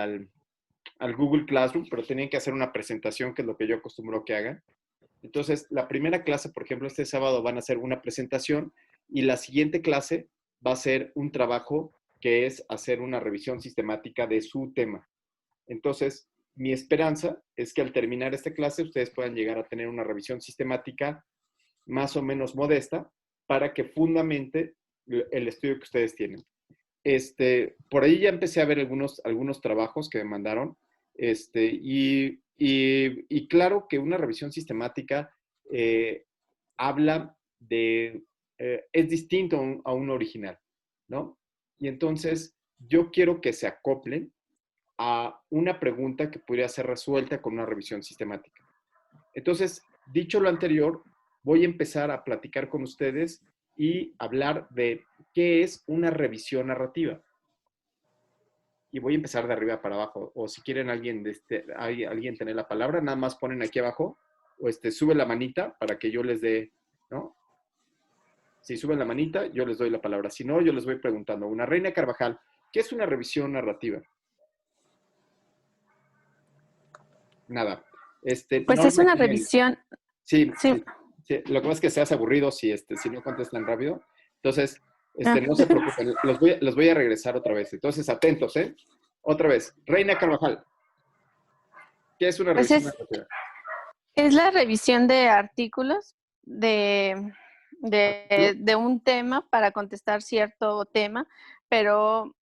al Google Classroom, pero tenían que hacer una presentación, que es lo que yo acostumbro que hagan. Entonces, la primera clase, por ejemplo, este sábado van a hacer una presentación y la siguiente clase va a ser un trabajo que es hacer una revisión sistemática de su tema. Entonces, mi esperanza es que al terminar esta clase ustedes puedan llegar a tener una revisión sistemática más o menos modesta para que fundamente el estudio que ustedes tienen. Por ahí ya empecé a ver algunos trabajos que me mandaron, y claro que una revisión sistemática habla de, es distinto a un original, ¿no? Y entonces yo quiero que se acoplen a una pregunta que podría ser resuelta con una revisión sistemática. Entonces, dicho lo anterior, voy a empezar a platicar con ustedes y hablar de qué es una revisión narrativa. Y voy a empezar de arriba para abajo. O si quieren alguien tener la palabra, nada más ponen aquí abajo, o sube la manita para que yo les dé, ¿no? Si suben la manita, yo les doy la palabra. Si no, yo les voy preguntando. Una Reina Carvajal, ¿qué es una revisión narrativa? Nada. Pues es Norma una Jiménez. revisión. Sí, Sí. sí. Lo que pasa es que se hace aburrido si no contestan rápido. Entonces, Ah. no se preocupen, los voy a regresar otra vez. Entonces, atentos, ¿eh? Otra vez. Reina Carvajal, ¿qué es una Pues revisión narrativa? es la revisión de artículos ¿Artículo? de un tema para contestar cierto tema, pero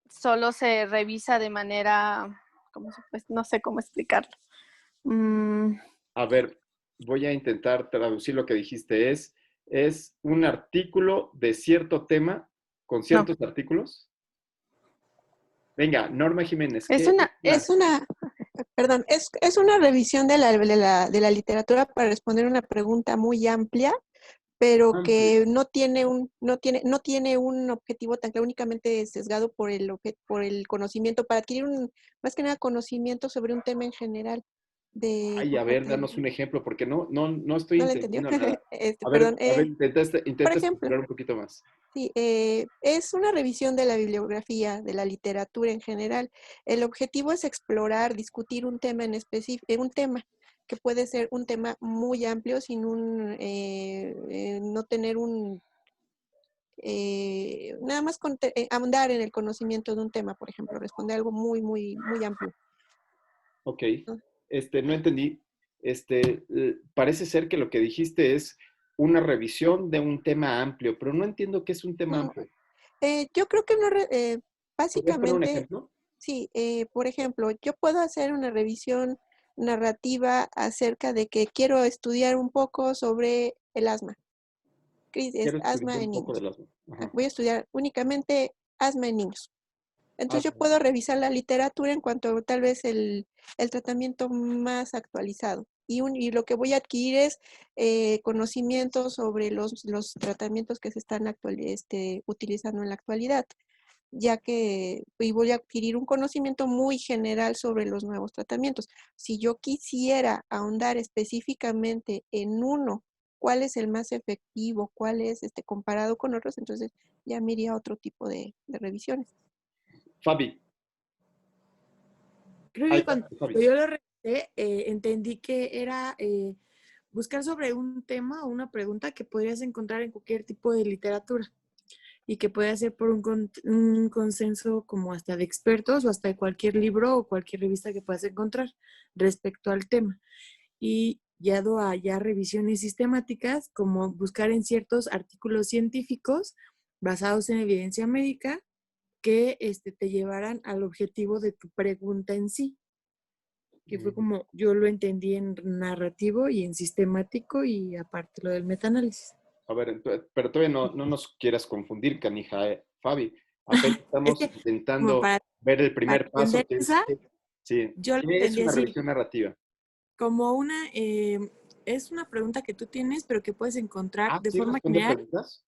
solo se revisa de manera, pues, no sé cómo explicarlo. A ver, voy a intentar traducir lo que dijiste. ¿Es un artículo de cierto tema con No, ciertos artículos? Venga, Norma Jiménez, es ¿qué una, es Perdón, es una revisión de la literatura para responder una pregunta muy amplia, pero amplia? que no tiene un objetivo tan claro, únicamente sesgado por el conocimiento, para adquirir más que nada conocimiento sobre un tema en general. Ay, Por a ver, parte danos un ejemplo, porque no estoy ¿No la entendió? entendiendo nada. Perdón. A ver, Por intenta ejemplo, estructurar un poquito más. sí, es una revisión de la bibliografía, de la literatura en general. El objetivo es explorar, discutir un tema en específico, un tema que puede ser un tema muy amplio sin no tener nada más ahondar en el conocimiento de un tema, por ejemplo, responder algo muy, muy, muy amplio. Ok, ¿No? no entendí. Parece ser que lo que dijiste es una revisión de un tema amplio, pero no entiendo qué es un tema Mm, amplio. yo creo que ¿Podrías poner un básicamente, ejemplo? sí, por ejemplo, yo puedo hacer una revisión narrativa acerca de que quiero estudiar un poco sobre el asma, Quiero estudiar asma un en poco de niños. las... Ajá. Voy a estudiar únicamente asma en niños. Entonces yo Asma. puedo revisar la literatura en cuanto a tal vez el tratamiento más actualizado. Y lo que voy a adquirir es conocimiento sobre los tratamientos que se están utilizando en la actualidad, ya que voy a adquirir un conocimiento muy general sobre los nuevos tratamientos. Si yo quisiera ahondar específicamente en uno, cuál es el más efectivo, cuál es comparado con otros, entonces ya me iría a otro tipo de revisiones. Fabi. Creo Ay, que cuando Fabi. yo lo revisé, entendí que era buscar sobre un tema o una pregunta que podrías encontrar en cualquier tipo de literatura y que puede ser por un consenso como hasta de expertos o hasta de cualquier libro o cualquier revista que puedas encontrar respecto al tema. Y guiado a ya revisiones sistemáticas, como buscar en ciertos artículos científicos basados en evidencia médica que te llevaran al objetivo de tu pregunta en sí, que fue como yo lo entendí en narrativo y en sistemático y aparte lo del metaanálisis. A ver, pero todavía no nos quieras confundir, canija, Fabi. Apenas Es estamos que como intentando ver el para primer paso, entender que es, esa, sí, yo lo ¿qué es entendí una así, revisión narrativa? como es una pregunta que tú tienes, pero que puedes encontrar Ah, de ¿sí forma responde general. preguntas?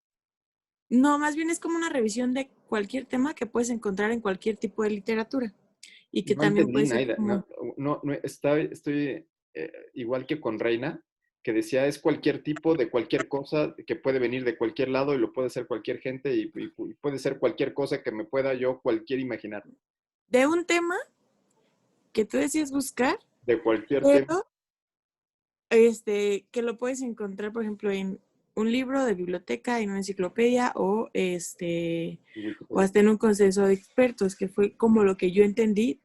No, más bien es como una revisión de cualquier tema que puedes encontrar en cualquier tipo de literatura y que No también entendí puede ser nada. como... Estoy igual que con Reina, que decía es cualquier tipo de cualquier cosa que puede venir de cualquier lado y lo puede ser cualquier gente y puede ser cualquier cosa que me pueda yo cualquier imaginar. De un tema que tú decías buscar, De cualquier tema. pero que lo puedes encontrar, por ejemplo, en un libro de biblioteca, en una enciclopedia o hasta en un consenso de expertos, que fue como lo que yo entendí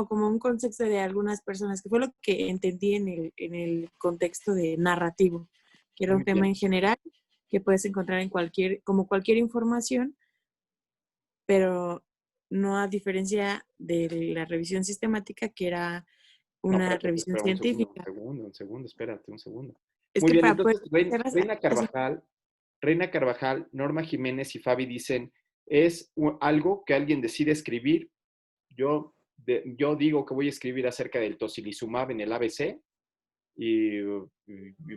como un concepto de algunas personas, que fue lo que entendí en el contexto de narrativo, que era un Muy tema bien. en general que puedes encontrar en como cualquier información, pero no a diferencia de la revisión sistemática, que era No, una espérate, revisión espera científica. un segundo, espérate un segundo. Es Muy que bien, para poder entonces hacer Reina Carvajal, Norma Jiménez y Fabi dicen, es algo que alguien decide escribir. Yo digo que voy a escribir acerca del tocilizumab en el ABC y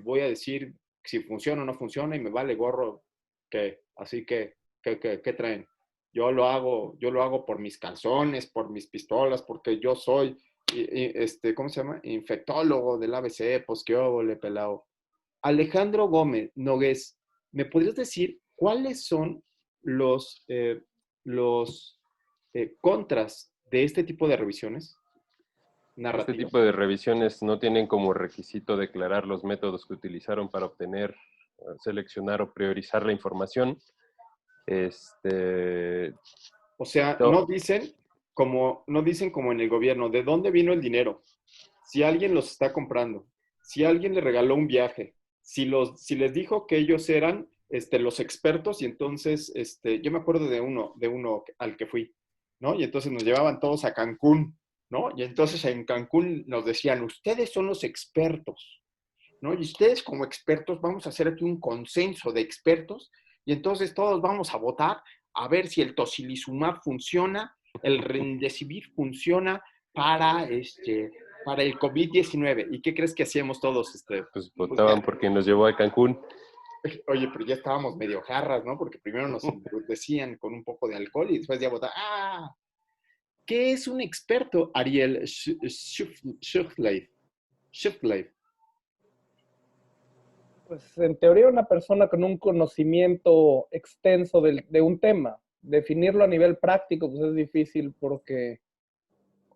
voy a decir si funciona o no funciona y me vale gorro que, así que, ¿qué traen? Yo lo hago por mis calzones, por mis pistolas, porque yo soy, ¿cómo se llama? Infectólogo del ABC, pues qué óvole, pelado. Alejandro Gómez Nogués, ¿me podrías decir cuáles son los contras de este tipo de revisiones Este narrativas? tipo de revisiones no tienen como requisito declarar los métodos que utilizaron para obtener, seleccionar o priorizar la información. O sea, No, no dicen como en el gobierno, ¿de dónde vino el dinero? Si alguien los está comprando, si alguien le regaló un viaje, si les dijo que ellos eran los expertos y entonces yo me acuerdo de uno al que fui, ¿no? Y entonces nos llevaban todos a Cancún, ¿no? Y entonces en Cancún nos decían, ustedes son los expertos, ¿no? Y ustedes como expertos vamos a hacer aquí un consenso de expertos y entonces todos vamos a votar a ver si el tocilizumab funciona, el remdesivir funciona para el COVID-19. ¿Y qué crees que hacíamos todos? pues votaban por quien nos llevó a Cancún. Oye, pero ya estábamos medio jarras, ¿no? Porque primero nos embrutecían con un poco de alcohol y después ya votaban. ¡Ah! ¿Qué es un experto, Ariel Schiffleif? Pues en teoría una persona con un conocimiento extenso de un tema. Definirlo a nivel práctico pues es difícil porque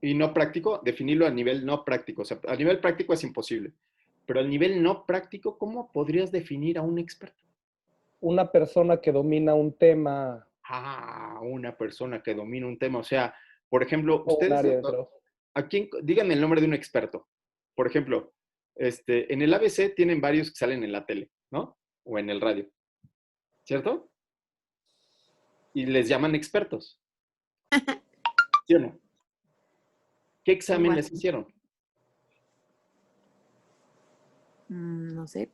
Y no práctico, definirlo a nivel no práctico. O sea, a nivel práctico es imposible. Pero al nivel no práctico, ¿cómo podrías definir a un experto? una persona que domina un tema Una persona que domina un tema. O sea, por ejemplo, o un ustedes, área de trabajo. díganme el nombre de un experto. Por ejemplo, en el ABC tienen varios que salen en la tele, ¿no? O en el radio, ¿cierto? Y les llaman expertos, ¿sí o no? ¿Qué examen les hicieron? No sé.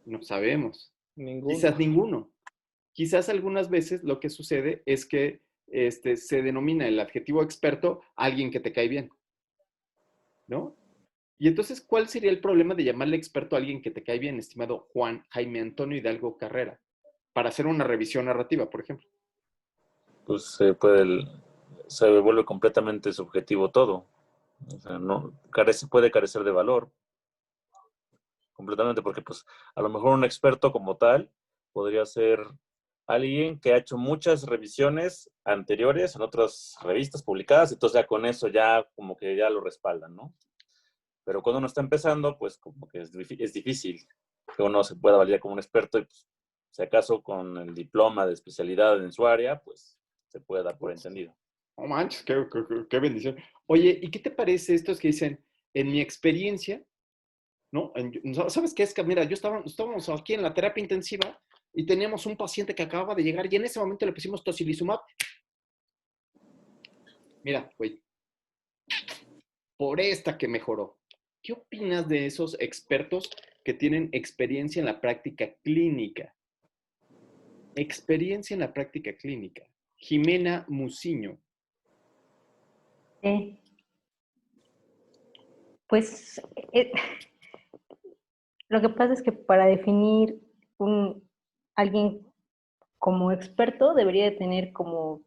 No sabemos. Ninguno. Quizás ninguno. Quizás algunas veces lo que sucede es que se denomina el adjetivo experto a alguien que te cae bien, ¿no? Y entonces, ¿cuál sería el problema de llamarle experto a alguien que te cae bien, estimado Juan Jaime Antonio Hidalgo Carrera, para hacer una revisión narrativa, por ejemplo? Pues se vuelve completamente subjetivo todo. O sea, puede carecer de valor completamente porque pues a lo mejor un experto como tal podría ser alguien que ha hecho muchas revisiones anteriores en otras revistas publicadas, entonces ya con eso ya como que ya lo respaldan, ¿no? Pero cuando uno está empezando, pues como que es difícil que uno se pueda validar como un experto y pues, si acaso con el diploma de especialidad en su área, pues se puede dar por entendido. No manches, qué bendición. Oye, ¿y qué te parece estos que dicen, en mi experiencia, ¿no? ¿Sabes qué es? Que, mira, estábamos aquí en la terapia intensiva y teníamos un paciente que acababa de llegar y en ese momento le pusimos tocilizumab. Mira, güey, por esta que mejoró. ¿Qué opinas de esos expertos que tienen experiencia en la práctica clínica? Experiencia en la práctica clínica. Jimena Muciño. Pues lo que pasa es que para definir alguien como experto debería de tener como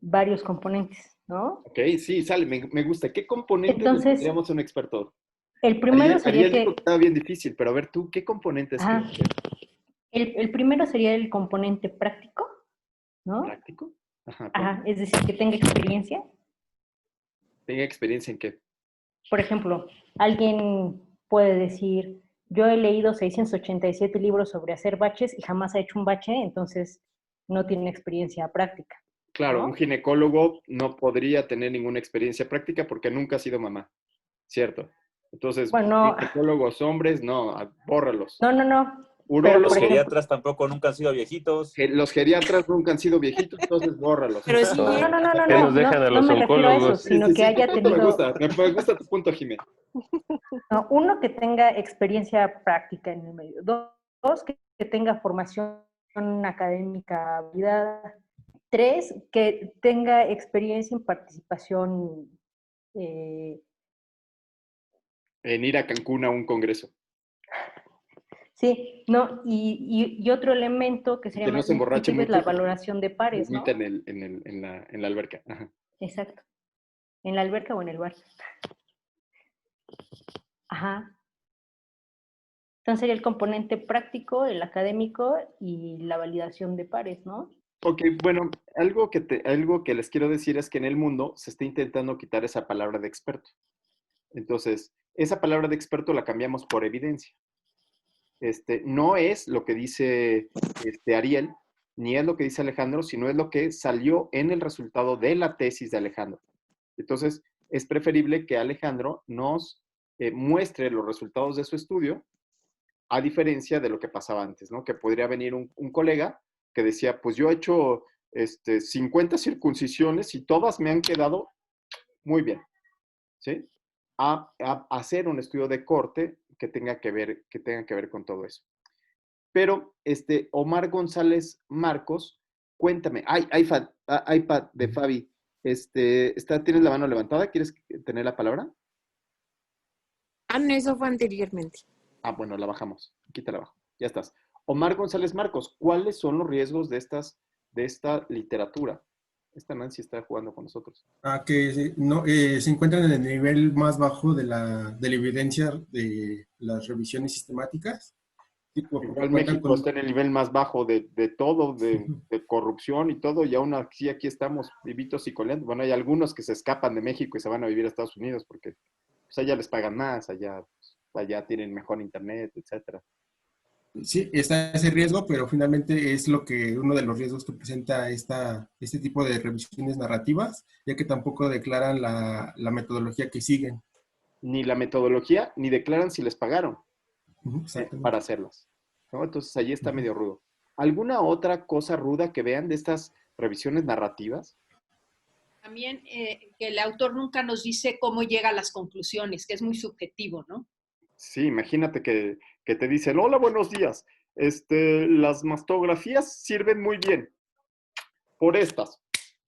varios componentes, ¿no? Ok, sí, sale, me gusta. ¿Qué componentes le Entonces, pondríamos a un experto? el primero sería Ariel dijo que que... estaba bien difícil, pero a ver tú, ¿qué componentes Ajá, crees que el primero sería el componente práctico, ¿no? práctico? Ajá, Ajá, es decir, que tenga experiencia. ¿Tenga experiencia en qué? Por ejemplo, alguien puede decir, yo he leído 687 libros sobre hacer baches y jamás ha hecho un bache, entonces no tiene experiencia práctica, Claro, un ¿no? ginecólogo no podría tener ninguna experiencia práctica porque nunca ha sido mamá, ¿cierto? Entonces, Bueno, ginecólogos hombres, no, bórralos. no, pero Los por Urólogos, ejemplo, geriatras tampoco nunca han sido viejitos. los geriatras nunca han sido viejitos, entonces bórralos. Pero sí, no, No, no, no, no, que nos no, dejan a no los me refiero a eso, oncólogos. Sí, sino sí, que sí, tu haya punto me tenido, gusta, me gusta tu punto, Jimé. no, uno, que tenga experiencia práctica en el medio, dos, que tenga formación académica validada, tres, que tenga experiencia en participación, eh, En ir a Cancún a un congreso. sí, no, y otro elemento que Y sería que no más se emborrache distintivo es mucho la porque valoración de pares, vomita ¿no? en la alberca. Ajá. Exacto, en la alberca o en el bar. Ajá. Entonces sería el componente práctico, el académico y la validación de pares, ¿no? Ok, bueno, algo que les quiero decir es que en el mundo se está intentando quitar esa palabra de experto. Entonces, esa palabra de experto la cambiamos por evidencia. No es lo que dice Ariel, ni es lo que dice Alejandro, sino es lo que salió en el resultado de la tesis de Alejandro. Entonces, es preferible que Alejandro nos muestre los resultados de su estudio, a diferencia de lo que pasaba antes, ¿no? Que podría venir un colega que decía, pues yo he hecho 50 circuncisiones y todas me han quedado muy bien, ¿sí? A hacer un estudio de corte que tenga que ver con todo eso. Pero Omar González Marcos, cuéntame, iPad de Fabi, ¿tienes la mano levantada? ¿Quieres tener la palabra? Ah, no, eso fue anteriormente. Ah, bueno, la bajamos. Aquí te la bajo. Ya estás. Omar González Marcos, ¿cuáles son los riesgos de esta literatura? Esta Nancy está jugando con nosotros. No, se encuentran en el nivel más bajo de la evidencia de las revisiones sistemáticas, porque Igual cuentan México con... está en el nivel más bajo de todo, de corrupción y todo, y aún aquí estamos vivitos y coleando. Bueno, hay algunos que se escapan de México y se van a vivir a Estados Unidos porque pues, allá les pagan más, allá tienen mejor internet, etcétera. Sí, está ese riesgo, pero finalmente es uno de los riesgos que presenta este tipo de revisiones narrativas, ya que tampoco declaran la metodología que siguen. Ni la metodología, ni declaran si les pagaron Exactamente. para hacerlas, ¿no? Entonces, allí está Ujú. medio rudo. ¿Alguna otra cosa ruda que vean de estas revisiones narrativas? También que el autor nunca nos dice cómo llega a las conclusiones, que es muy subjetivo, ¿no? Sí, imagínate que te dicen, hola, buenos días. Las mastografías sirven muy bien por estas.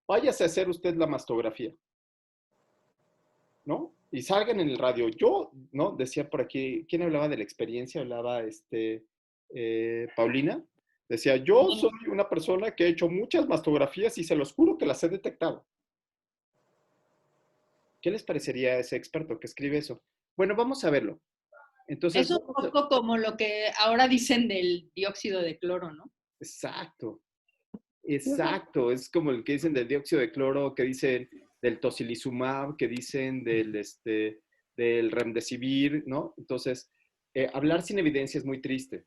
Váyase a hacer usted la mastografía, ¿no? Y salgan en el radio. Yo, ¿no? Decía por aquí, ¿quién hablaba de la experiencia? Hablaba Paulina. Decía, yo soy una persona que ha hecho muchas mastografías y se los juro que las he detectado. ¿Qué les parecería a ese experto que escribe eso? Bueno, vamos a verlo. Entonces, Es un poco como lo que ahora dicen del dióxido de cloro, ¿no? exacto. Exacto, es como el que dicen del dióxido de cloro, que dicen del tocilizumab, que dicen del remdesivir, ¿no? Entonces, hablar sin evidencia es muy triste.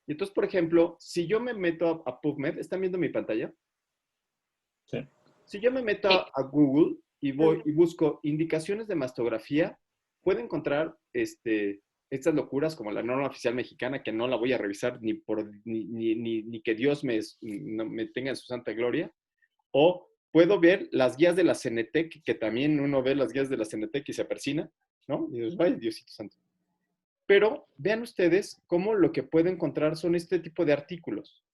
Y entonces, por ejemplo, si yo me meto a PubMed, ¿están viendo mi pantalla? Sí. Si yo me meto a Google y voy y busco indicaciones de mastografía, puedo encontrar estas locuras como la norma oficial mexicana, que no la voy a revisar ni que Dios me tenga en su santa gloria, o puedo ver las guías de la CENETEC, que también uno ve las guías de la CENETEC y se persina, ¿no? Y dices, ay, Diosito santo. Pero vean ustedes cómo lo que puedo encontrar son este tipo de artículos.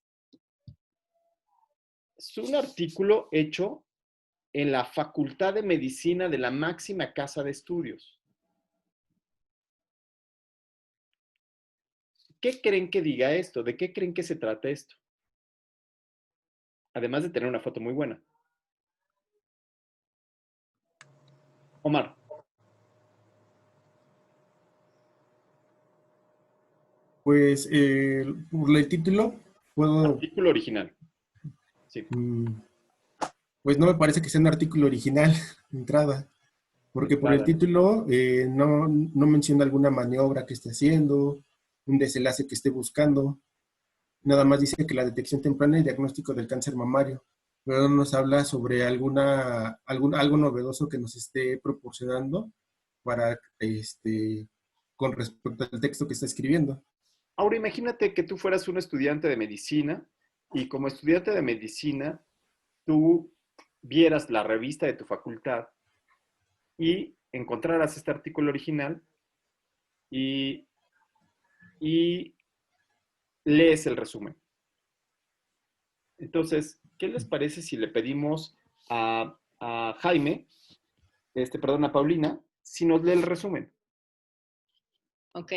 Es un artículo hecho en la Facultad de Medicina de la máxima casa de estudios. ¿Qué creen que diga esto? ¿De qué creen que se trata esto? Además de tener una foto muy buena. Omar. Pues por el título puedo... Artículo original. Sí. Pues no me parece que sea un artículo original de entrada. porque por el Claro. título no menciona alguna maniobra que esté haciendo, un desenlace que esté buscando. Nada más dice que la detección temprana y diagnóstico del cáncer mamario, pero no nos habla sobre algo novedoso que nos esté proporcionando para, con respecto al texto que está escribiendo. Ahora imagínate que tú fueras un estudiante de medicina y como estudiante de medicina tú vieras la revista de tu facultad y encontraras este artículo original y, y lees el resumen. Entonces, ¿qué les parece si le pedimos a Jaime, perdón, a Paulina, si nos lee el resumen? Ok.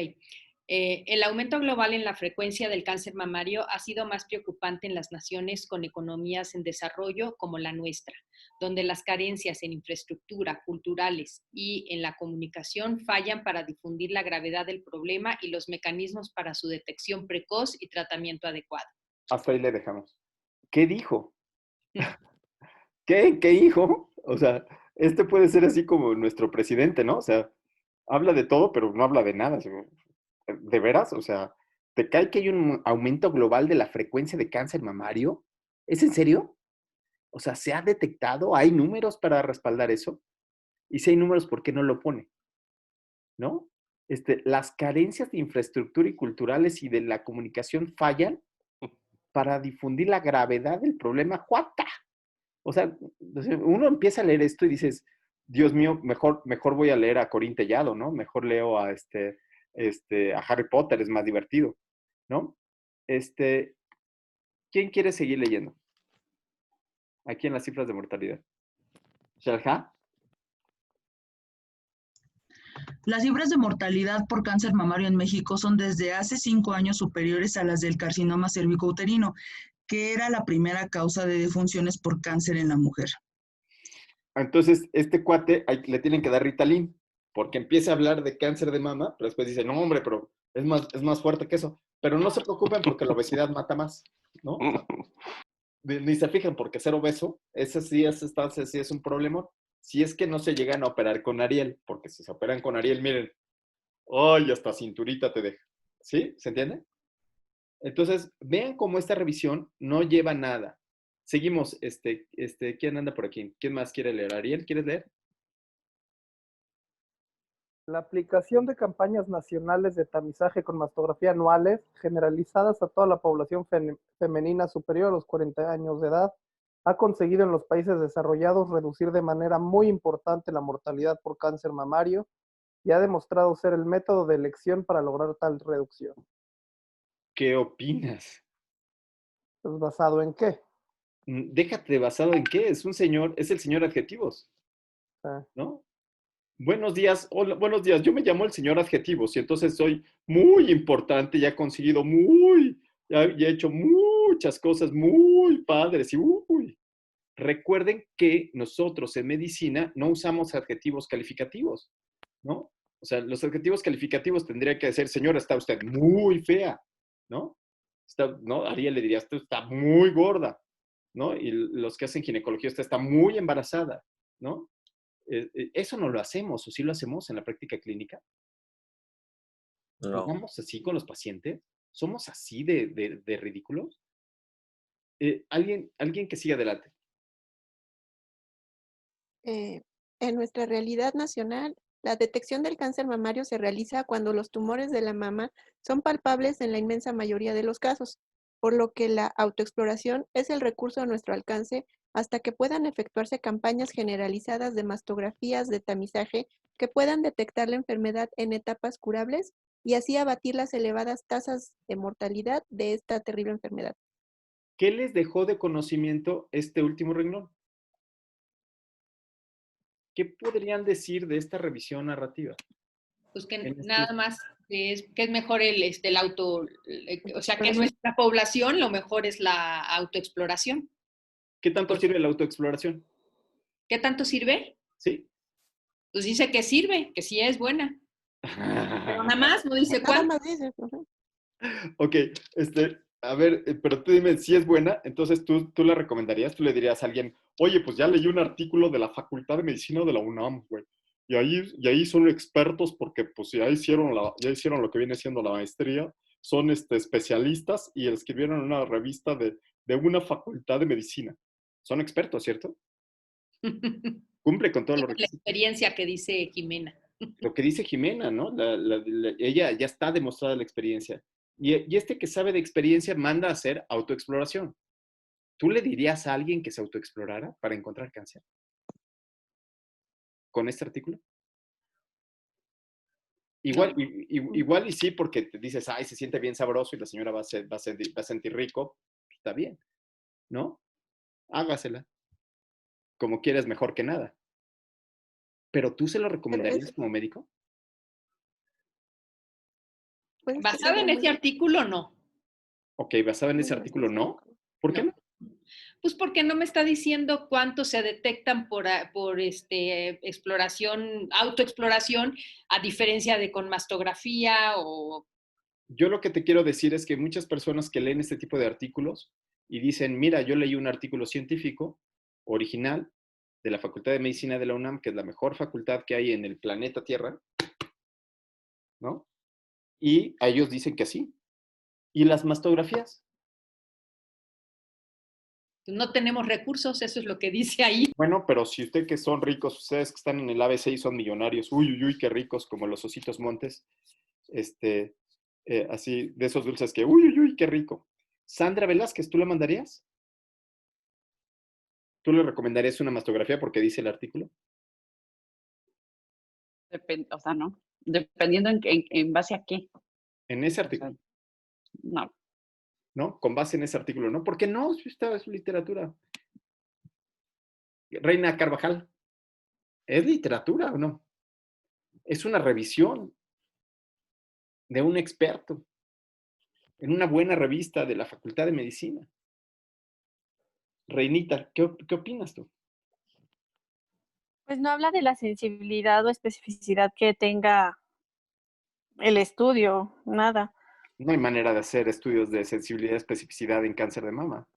El aumento global en la frecuencia del cáncer mamario ha sido más preocupante en las naciones con economías en desarrollo como la nuestra, donde las carencias en infraestructura, culturales y en la comunicación fallan para difundir la gravedad del problema y los mecanismos para su detección precoz y tratamiento adecuado. Hasta ahí le dejamos. ¿Qué dijo? ¿Qué dijo? O sea, puede ser así como nuestro presidente, ¿no? O sea, habla de todo, pero no habla de nada. ¿De veras? O sea, ¿te cae que hay un aumento global de la frecuencia de cáncer mamario? ¿Es en serio? O sea, ¿se ha detectado? ¿Hay números para respaldar eso? Y si hay números, ¿por qué no lo pone? ¿No? Las carencias de infraestructura y culturales y de la comunicación fallan para difundir la gravedad del problema. ¡Juata! O sea, uno empieza a leer esto y dices, Dios mío, mejor voy a leer a Corín Tellado, ¿no? Mejor leo a a Harry Potter, es más divertido, ¿no? ¿Quién quiere seguir leyendo? Aquí en las cifras de mortalidad. ¿Shalha? Las cifras de mortalidad por cáncer mamario en México son desde hace 5 años superiores a las del carcinoma cervicouterino, que era la primera causa de defunciones por cáncer en la mujer. Entonces, cuate le tienen que dar Ritalin, porque empieza a hablar de cáncer de mama, pero después dice, no, hombre, pero es más fuerte que eso. Pero no se preocupen porque la obesidad mata más, ¿no? O sea, ni se fijan porque ser obeso, ese sí es un problema. Si es que no se llegan a operar con Ariel, porque si se operan con Ariel, miren, ¡ay, hasta cinturita te deja! ¿Sí? ¿Se entiende? Entonces, vean cómo esta revisión no lleva nada. Seguimos, ¿quién anda por aquí? ¿Quién más quiere leer? ¿Ariel, quieres leer? La aplicación de campañas nacionales de tamizaje con mastografía anuales, generalizadas a toda la población femenina superior a los 40 años de edad, ha conseguido en los países desarrollados reducir de manera muy importante la mortalidad por cáncer mamario y ha demostrado ser el método de elección para lograr tal reducción. ¿Qué opinas? Pues, ¿basado en qué? Déjate basado en qué, es el señor adjetivos, ¿no? Buenos días, hola, buenos días, yo me llamo el señor adjetivos y entonces soy muy importante y he conseguido ya he hecho muchas cosas muy padres y recuerden que nosotros en medicina no usamos adjetivos calificativos, ¿no? O sea, los adjetivos calificativos tendría que decir, señora, está usted muy fea, ¿no? ¿no? Ariel le diría, usted está muy gorda, ¿no? Y los que hacen ginecología, usted está muy embarazada, ¿no? Eso no lo hacemos, o sí lo hacemos en la práctica clínica. No. ¿Jugamos así con los pacientes? ¿Somos así de ridículos? Alguien que siga adelante. En nuestra realidad nacional, la detección del cáncer mamario se realiza cuando los tumores de la mama son palpables en la inmensa mayoría de los casos, por lo que la autoexploración es el recurso a nuestro alcance hasta que puedan efectuarse campañas generalizadas de mastografías de tamizaje que puedan detectar la enfermedad en etapas curables y así abatir las elevadas tasas de mortalidad de esta terrible enfermedad. ¿Qué les dejó de conocimiento este último renglón? ¿Qué podrían decir de esta revisión narrativa? Pues que nada más que es mejor el auto, o sea, que en nuestra población lo mejor es la autoexploración. ¿Qué tanto sirve la autoexploración? ¿Qué tanto sirve? Sí. Pues dice que sirve, que sí es buena. Pero nada más, no dice cuánto. Nada más dice. Ok, a ver, pero tú dime si es buena, entonces tú la recomendarías, tú le dirías a alguien, oye, pues ya leí un artículo de la Facultad de Medicina de la UNAM, güey. y ahí son expertos porque pues ya hicieron lo que viene siendo la maestría, son especialistas y escribieron una revista de una facultad de medicina. Son expertos, ¿cierto? Cumple con todos los La requisitos. experiencia que dice Jimena. Lo que dice Jimena, ¿no? Ella ya está demostrada la experiencia. Y este que sabe de experiencia manda a hacer autoexploración. ¿Tú le dirías a alguien que se autoexplorara para encontrar cáncer? ¿Con este artículo? Igual, No. igual y sí, porque te dices, ay, se siente bien sabroso y la señora va a sentir rico. Está bien, ¿no? Hágasela. Como quieres, mejor que nada. ¿Pero tú se lo recomendarías como médico? Pues, ¿Basado en ese artículo no? Ok, basado en ese artículo, ¿no? ¿Por qué no? Pues porque no me está diciendo cuánto se detectan por exploración, autoexploración, a diferencia de con mastografía o... Yo lo que te quiero decir es que muchas personas que leen este tipo de artículos y dicen, mira, yo leí un artículo científico original de la Facultad de Medicina de la UNAM, que es la mejor facultad que hay en el planeta Tierra, ¿no? Y a ellos dicen que sí. ¿Y las mastografías? No tenemos recursos, eso es lo que dice ahí. Bueno, pero si usted que son ricos, ustedes que están en el ABC y son millonarios, uy, uy, uy, qué ricos, como los ositos montes, así, de esos dulces que, uy, uy, uy, qué rico. Sandra Velázquez, ¿tú le mandarías? ¿Tú le recomendarías una mastografía porque dice el artículo? O sea, no. Dependiendo en base a qué. En ese artículo. No. ¿No? Con base en ese artículo, ¿no? Porque no, es su literatura. Reina Carvajal, ¿es literatura o no? Es una revisión de un experto en una buena revista de la Facultad de Medicina. Reinita, ¿qué opinas tú? Pues no habla de la sensibilidad o especificidad que tenga el estudio, nada. No hay manera de hacer estudios de sensibilidad y especificidad en cáncer de mama,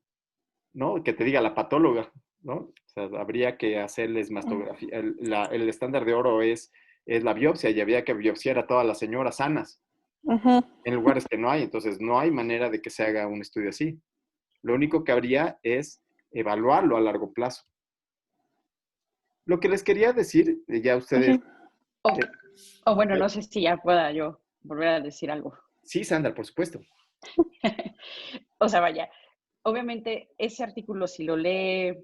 ¿no? Que te diga la patóloga, ¿no? O sea, habría que hacerles mastografía. El estándar de oro es la biopsia y había que biopsiar a todas las señoras sanas en lugares que no hay. Entonces, no hay manera de que se haga un estudio así. Lo único que habría es evaluarlo a largo plazo. Lo que les quería decir, ya ustedes... Bueno, no sé si ya pueda yo volver a decir algo. Sí, Sandra, por supuesto. O sea, vaya, obviamente ese artículo si lo lee,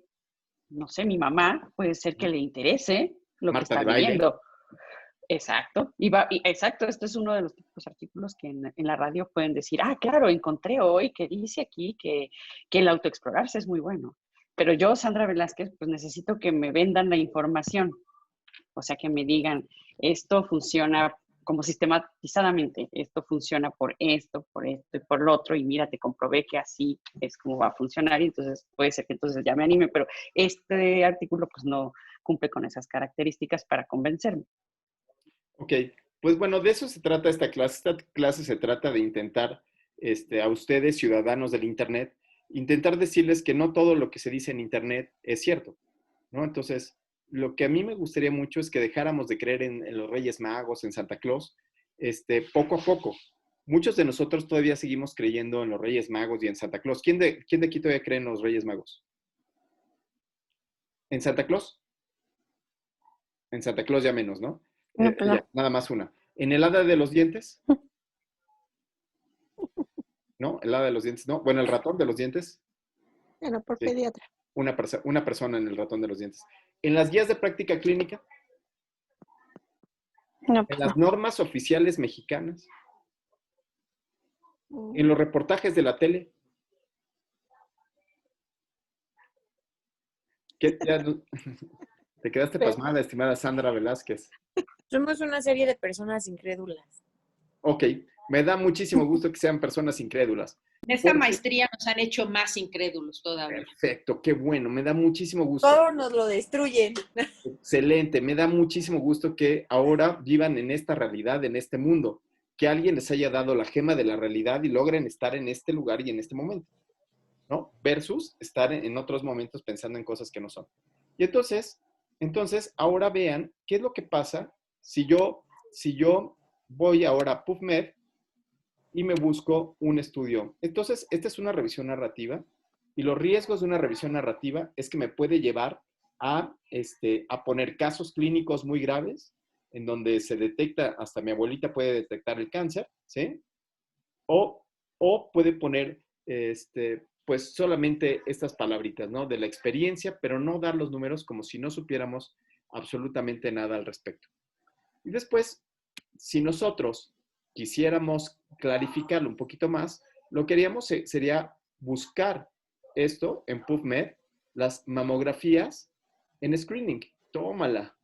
no sé, mi mamá, puede ser que le interese lo Marta que está de baile. viendo. Exacto. Exacto, este es uno de los tipos artículos que en la radio pueden decir, ah, claro, encontré hoy que dice aquí que el autoexplorarse es muy bueno. Pero yo, Sandra Velázquez, pues necesito que me vendan la información. O sea, que me digan, esto funciona como sistematizadamente, esto funciona por esto y por lo otro, y mira, te comprobé que así es como va a funcionar, y entonces puede ser que entonces ya me anime, pero este artículo pues no cumple con esas características para convencerme. Ok, pues bueno, de eso se trata esta clase. Esta clase se trata de intentar, a ustedes, ciudadanos del Internet, intentar decirles que no todo lo que se dice en Internet es cierto, ¿no? Entonces, lo que a mí me gustaría mucho es que dejáramos de creer en los Reyes Magos, en Santa Claus, poco a poco. Muchos de nosotros todavía seguimos creyendo en los Reyes Magos y en Santa Claus. ¿Quién de aquí todavía cree en los Reyes Magos? ¿En Santa Claus? En Santa Claus ya menos, ¿no? No, pues no. Ya, nada más una. ¿En el hada de los dientes? ¿No? ¿El hada de los dientes? No. Bueno, ¿el ratón de los dientes? Bueno, por Sí. pediatra. Una persona en el ratón de los dientes. ¿En las guías de práctica clínica? No, ¿En pues las no. normas oficiales mexicanas? ¿En los reportajes de la tele? ¿Qué? Te quedaste pasmada, estimada Sandra Velázquez. Somos una serie de personas incrédulas. Ok, me da muchísimo gusto que sean personas incrédulas. En esta maestría nos han hecho más incrédulos todavía. Perfecto, qué bueno, me da muchísimo gusto. Todos nos lo destruyen. Excelente, me da muchísimo gusto que ahora vivan en esta realidad, en este mundo, que alguien les haya dado la gema de la realidad y logren estar en este lugar y en este momento, ¿no? Versus estar en otros momentos pensando en cosas que no son. Y entonces, Entonces, ahora vean qué es lo que pasa si yo voy ahora a PubMed y me busco un estudio. Entonces, esta es una revisión narrativa y los riesgos de una revisión narrativa es que me puede llevar a poner casos clínicos muy graves en donde se detecta, hasta mi abuelita puede detectar el cáncer, ¿sí? O puede poner, pues solamente estas palabritas, ¿no? De la experiencia, pero no dar los números como si no supiéramos absolutamente nada al respecto. Y después, si nosotros quisiéramos clarificarlo un poquito más, lo que haríamos sería buscar esto en PubMed, las mamografías en screening. Tómala.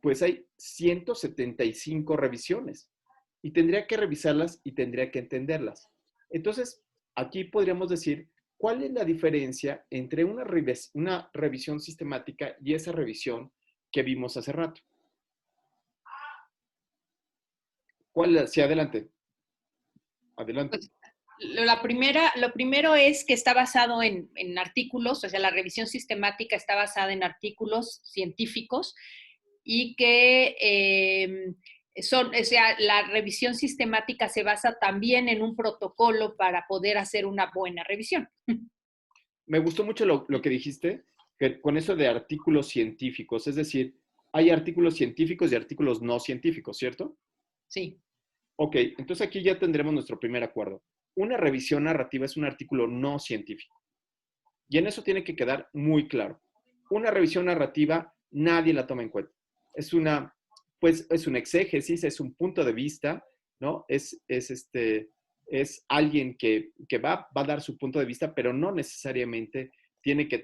Pues hay 175 revisiones y tendría que revisarlas y tendría que entenderlas. Entonces, aquí podríamos decir, ¿cuál es la diferencia entre una revisión sistemática y esa revisión que vimos hace rato? ¿Cuál es? Sí, adelante. Adelante. Pues, lo primero es que está basado en artículos, o sea, la revisión sistemática está basada en artículos científicos y que o sea, la revisión sistemática se basa también en un protocolo para poder hacer una buena revisión. Me gustó mucho lo que dijiste, que con eso de artículos científicos, es decir, hay artículos científicos y artículos no científicos, ¿cierto? Sí. Ok, entonces aquí ya tendremos nuestro primer acuerdo. Una revisión narrativa es un artículo no científico. Y en eso tiene que quedar muy claro. Una revisión narrativa nadie la toma en cuenta. Es una exégesis, es un punto de vista, ¿no? Es alguien que va a dar su punto de vista, pero no necesariamente tiene que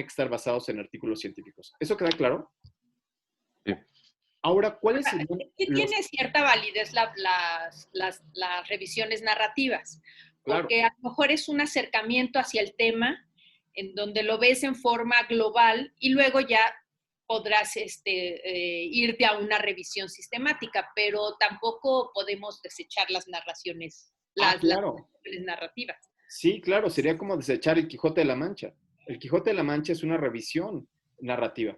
estar basados en artículos científicos. ¿Eso queda claro? Sí. Ahora, ¿cuáles serían tiene cierta validez las revisiones narrativas? Porque Claro. a lo mejor es un acercamiento hacia el tema en donde lo ves en forma global y luego ya podrás irte a una revisión sistemática, pero tampoco podemos desechar las narraciones, claro. las narrativas. Sí, claro, sería como desechar el Quijote de la Mancha. El Quijote de la Mancha es una revisión narrativa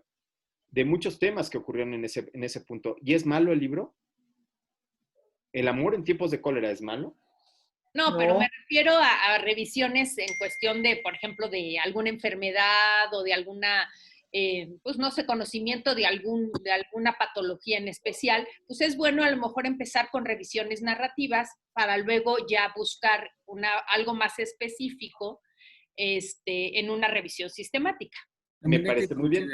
de muchos temas que ocurrieron en ese punto. ¿Y es malo el libro? ¿El amor en tiempos de cólera es malo? No, pero me refiero a revisiones en cuestión de, por ejemplo, de alguna enfermedad o de alguna, pues no sé, conocimiento de alguna patología en especial. Pues es bueno a lo mejor empezar con revisiones narrativas para luego ya buscar algo más específico en una revisión sistemática. Me parece muy bien.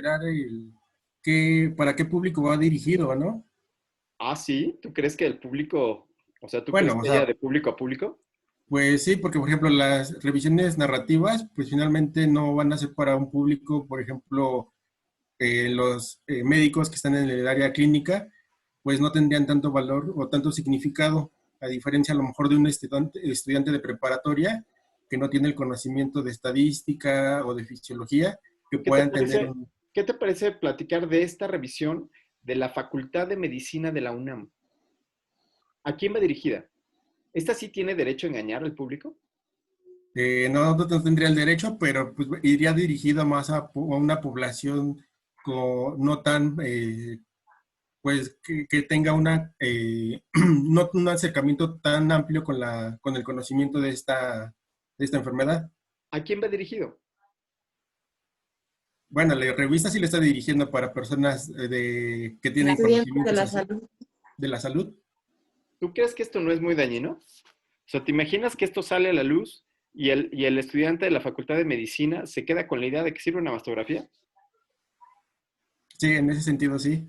¿Para qué público va dirigido, no? Ah, sí, ¿tú crees que el público, o sea, tú Bueno, crees que haya de público a público? Pues sí, porque por ejemplo las revisiones narrativas, pues finalmente no van a ser para un público, por ejemplo, los médicos que están en el área clínica, pues no tendrían tanto valor o tanto significado, a diferencia a lo mejor de un estudiante de preparatoria que no tiene el conocimiento de estadística o de fisiología, que pueda entender. ¿Qué te parece platicar de esta revisión de la Facultad de Medicina de la UNAM? ¿A quién va dirigida? ¿Esta sí tiene derecho a engañar al público? No tendría el derecho, pero pues, iría dirigida más a una población no tan, pues que tenga no un acercamiento tan amplio con el conocimiento de esta enfermedad. ¿A quién va dirigido? Bueno, la revista sí le está dirigiendo para personas que tienen conocimiento de la salud. ¿Tú crees que esto no es muy dañino? O sea, ¿te imaginas que esto sale a la luz y el estudiante de la Facultad de Medicina se queda con la idea de que sirve una mastografía? Sí, en ese sentido sí.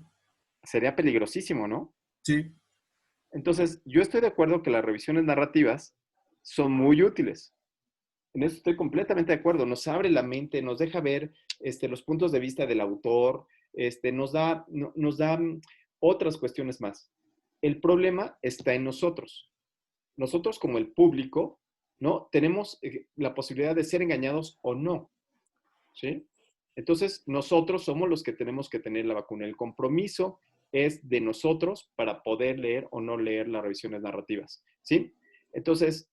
Sería peligrosísimo, ¿no? Sí. Entonces, yo estoy de acuerdo que las revisiones narrativas son muy útiles. En eso estoy completamente de acuerdo. Nos abre la mente, nos deja ver los puntos de vista del autor, nos da otras cuestiones más. El problema está en nosotros. Nosotros como el público, ¿no? Tenemos la posibilidad de ser engañados o no, ¿sí? Entonces, nosotros somos los que tenemos que tener la vacuna. El compromiso es de nosotros para poder leer o no leer las revisiones narrativas, ¿sí? Entonces,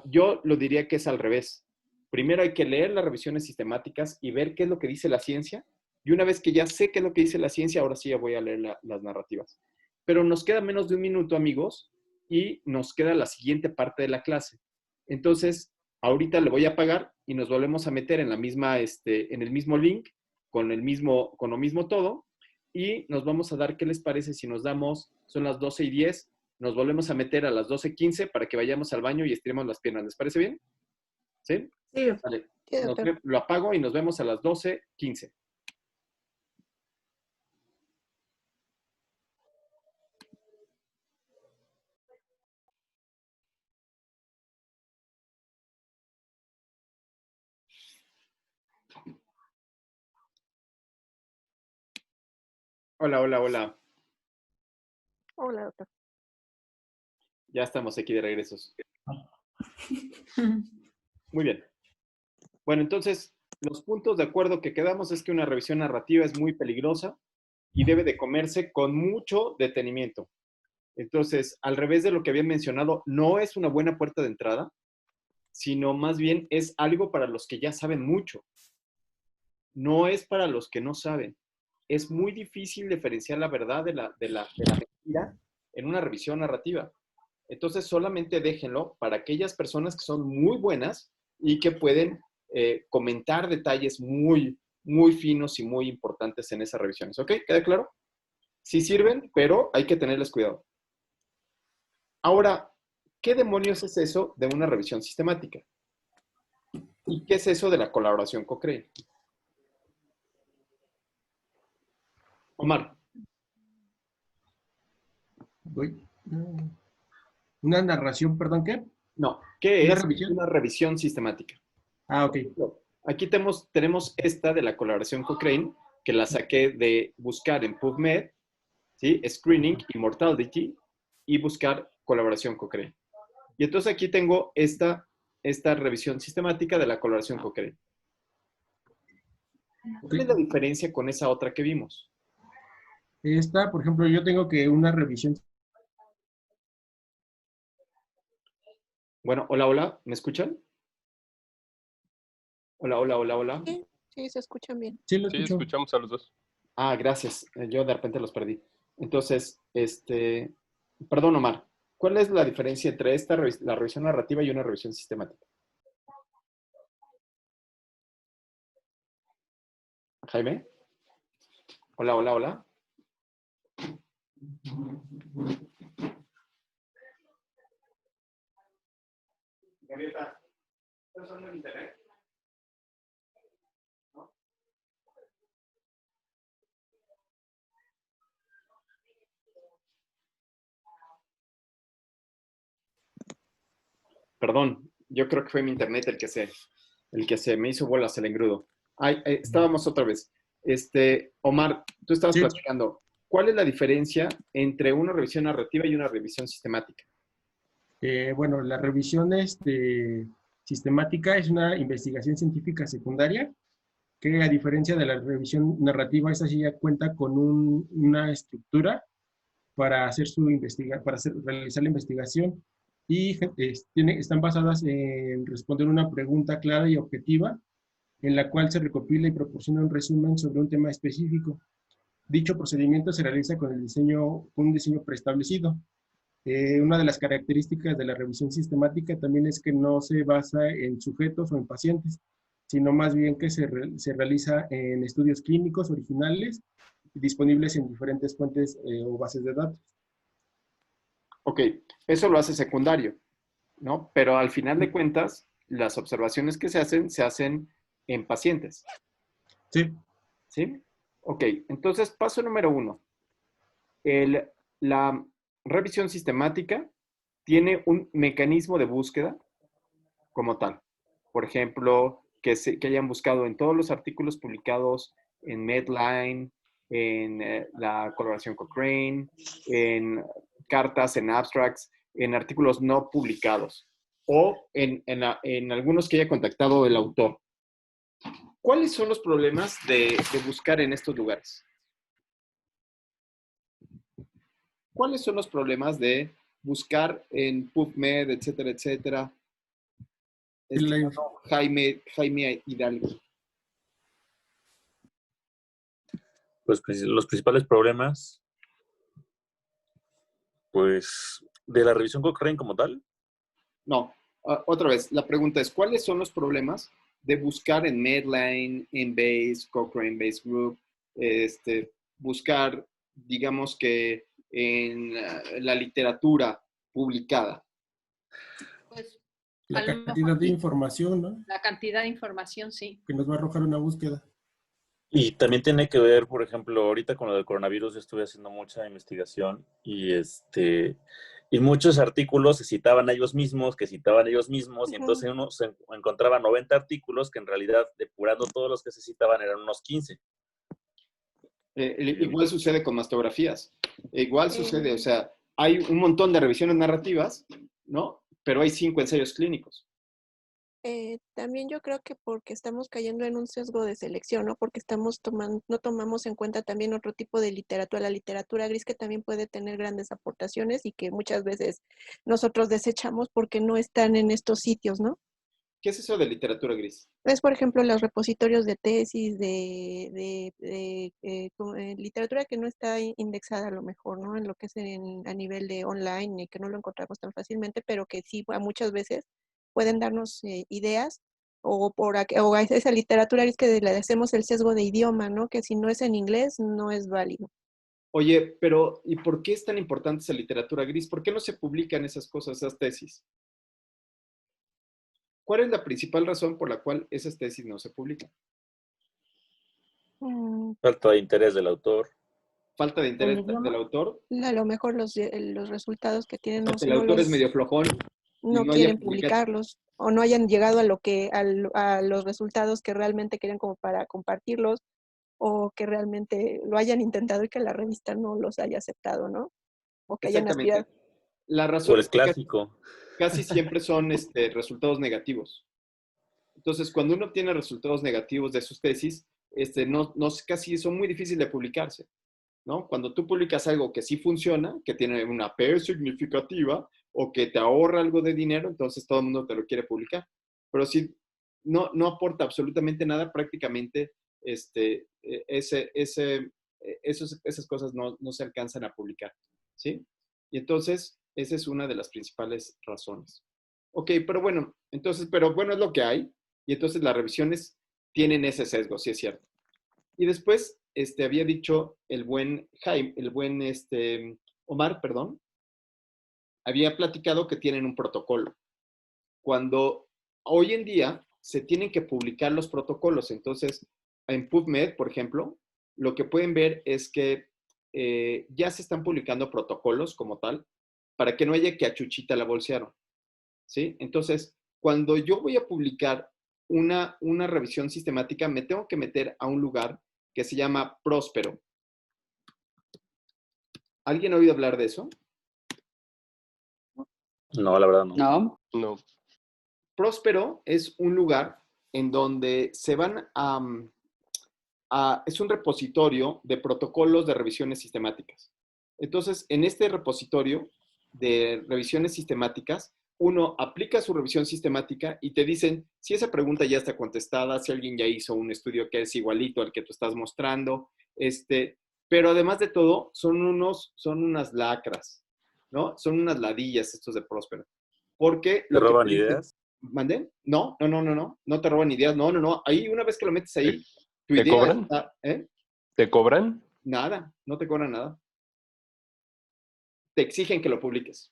yo lo diría que es al revés. Primero hay que leer las revisiones sistemáticas y ver qué es lo que dice la ciencia Y una vez que ya sé qué es lo que dice la ciencia, ahora sí ya voy a leer las narrativas. Pero nos queda menos de un minuto, amigos, y nos queda la siguiente parte de la clase. Entonces, ahorita le voy a apagar y nos volvemos a meter en la misma, en el mismo link, con lo mismo todo, y nos vamos a dar, ¿qué les parece si nos damos, son las 12:10, nos volvemos a meter a las 12:15 para que vayamos al baño y estiremos las piernas? ¿Les parece bien? ¿Sí? Sí. Vale. Sí, doctor. Lo apago y nos vemos a las 12:15. Hola, hola, hola. Hola, doctor. Ya estamos aquí de regresos. Muy bien. Bueno, entonces, los puntos de acuerdo que quedamos es que una revisión narrativa es muy peligrosa y debe de comerse con mucho detenimiento. Entonces, al revés de lo que había mencionado, no es una buena puerta de entrada, sino más bien es algo para los que ya saben mucho. No es para los que no saben. Es muy difícil diferenciar la verdad de la mentira en una revisión narrativa. Entonces, solamente déjenlo para aquellas personas que son muy buenas y que pueden comentar detalles muy, muy finos y muy importantes en esas revisiones. ¿Ok? ¿Queda claro? Sí sirven, pero hay que tenerles cuidado. Ahora, ¿qué demonios es eso de una revisión sistemática? ¿Y qué es eso de la colaboración Cochrane? Omar. Una narración, perdón, ¿qué? No, ¿qué ¿Una es revisión? una revisión sistemática? Ah, ok. Aquí tenemos esta de la colaboración Cochrane, que la saqué de buscar en PubMed, ¿sí? Screening y Mortality, y buscar colaboración Cochrane. Y entonces aquí tengo esta revisión sistemática de la colaboración Cochrane. ¿Cuál es la diferencia con esa otra que vimos? Esta, por ejemplo, yo tengo que una revisión. Bueno, hola, hola, ¿me escuchan? Hola, hola, hola, hola. Sí, se escuchan bien. Sí, lo Sí, escucho. escuchamos a los dos. Ah, gracias. Yo de repente los perdí. Entonces, perdón, Omar, ¿cuál es la diferencia entre la revisión narrativa y una revisión sistemática? Jaime. Hola, hola, hola. Gaviota, ¿estás usando el internet? ¿No? Perdón, yo creo que fue mi internet el que se me hizo bolas el engrudo. Ay, estábamos otra vez. Omar, tú estabas Sí. platicando. ¿Cuál es la diferencia entre una revisión narrativa y una revisión sistemática? Bueno, la revisión sistemática es una investigación científica secundaria que, a diferencia de la revisión narrativa, esta sí ya cuenta con una estructura para realizar la investigación, y están basadas en responder una pregunta clara y objetiva en la cual se recopila y proporciona un resumen sobre un tema específico. Dicho procedimiento se realiza con un diseño preestablecido. Una de las características de la revisión sistemática también es que no se basa en sujetos o en pacientes, sino más bien que se realiza en estudios clínicos originales disponibles en diferentes fuentes o bases de datos. Ok, eso lo hace secundario, ¿no? Pero al final de cuentas, las observaciones que se hacen en pacientes. Sí. ¿Sí? Ok, entonces paso número 1. La revisión sistemática tiene un mecanismo de búsqueda como tal. Por ejemplo, que hayan buscado en todos los artículos publicados en Medline, en la colaboración Cochrane, en cartas, en abstracts, en artículos no publicados o en algunos que haya contactado el autor. ¿Cuáles son los problemas de buscar en estos lugares? ¿Cuáles son los problemas de buscar en PubMed, etcétera, etcétera? Jaime Hidalgo. Pues los principales problemas, pues, de la revisión Cochrane como tal. No, otra vez, la pregunta es, ¿cuáles son los problemas de buscar en Medline, Embase, Cochrane Base Group, buscar, digamos que en la literatura publicada? Pues La a lo cantidad mejor de información, ¿no? la cantidad de información, sí. Que nos va a arrojar una búsqueda. Y también tiene que ver, por ejemplo, ahorita con lo del coronavirus, yo estuve haciendo mucha investigación y muchos artículos se citaban a ellos mismos, y entonces uno se encontraba 90 artículos que en realidad, depurando todos los que se citaban, eran unos 15. Igual sucede con mastografías. Igual sucede, o sea, hay un montón de revisiones narrativas, ¿no? Pero hay 5 ensayos clínicos. También yo creo que porque estamos cayendo en un sesgo de selección, ¿no? Porque no tomamos en cuenta también otro tipo de literatura, la literatura gris, que también puede tener grandes aportaciones y que muchas veces nosotros desechamos porque no están en estos sitios, ¿no? ¿Qué es eso de literatura gris? Es, por ejemplo, los repositorios de tesis, literatura que no está indexada a lo mejor, ¿no? En lo que es a nivel de online y que no lo encontramos tan fácilmente, pero que sí, muchas veces pueden darnos ideas o a esa literatura es que le hacemos el sesgo de idioma, ¿no? Que si no es en inglés, no es válido. Oye, pero ¿y por qué es tan importante esa literatura gris? ¿Por qué no se publican esas cosas, esas tesis? ¿Cuál es la principal razón por la cual esas tesis no se publican? Falta de interés del autor. Falta de interés del autor. A lo mejor los resultados que tienen El autor es medio flojón. No quieren publicarlos o no hayan llegado a los resultados que realmente querían como para compartirlos, o que realmente lo hayan intentado y que la revista no los haya aceptado, ¿no? O que hayan aspirado. La razón es clásico. Casi siempre son resultados negativos. Entonces, cuando uno tiene resultados negativos de sus tesis, casi son muy difíciles de publicarse, ¿no? Cuando tú publicas algo que sí funciona, que tiene una P significativa o que te ahorra algo de dinero, entonces todo el mundo te lo quiere publicar. Pero si no aporta absolutamente nada, prácticamente esas cosas no se alcanzan a publicar, ¿sí? Y entonces, esa es una de las principales razones. Ok, pero bueno, es lo que hay. Y entonces las revisiones tienen ese sesgo, sí es cierto. Y después, había dicho el buen Omar, perdón, había platicado que tienen un protocolo. Cuando hoy en día se tienen que publicar los protocolos, entonces en PubMed, por ejemplo, lo que pueden ver es que ya se están publicando protocolos como tal, para que no haya que a Chuchita la bolsearon, ¿sí? Entonces, cuando yo voy a publicar una revisión sistemática, me tengo que meter a un lugar que se llama Próspero. ¿Alguien ha oído hablar de eso? No, la verdad no. No. Próspero es un lugar en donde se van es un repositorio de protocolos de revisiones sistemáticas. Entonces, en este repositorio de revisiones sistemáticas, uno aplica su revisión sistemática y te dicen si esa pregunta ya está contestada, si alguien ya hizo un estudio que es igualito al que tú estás mostrando, pero además de todo, son unas lacras, ¿no? Son unas ladillas estos de Próspero. Porque ¿Te roban ideas? ¿Mandé? No te roban ideas, no. Ahí, una vez que lo metes ahí, tu ¿Te idea cobran? está, ¿Te cobran? Nada, no te cobran nada. Te exigen que lo publiques.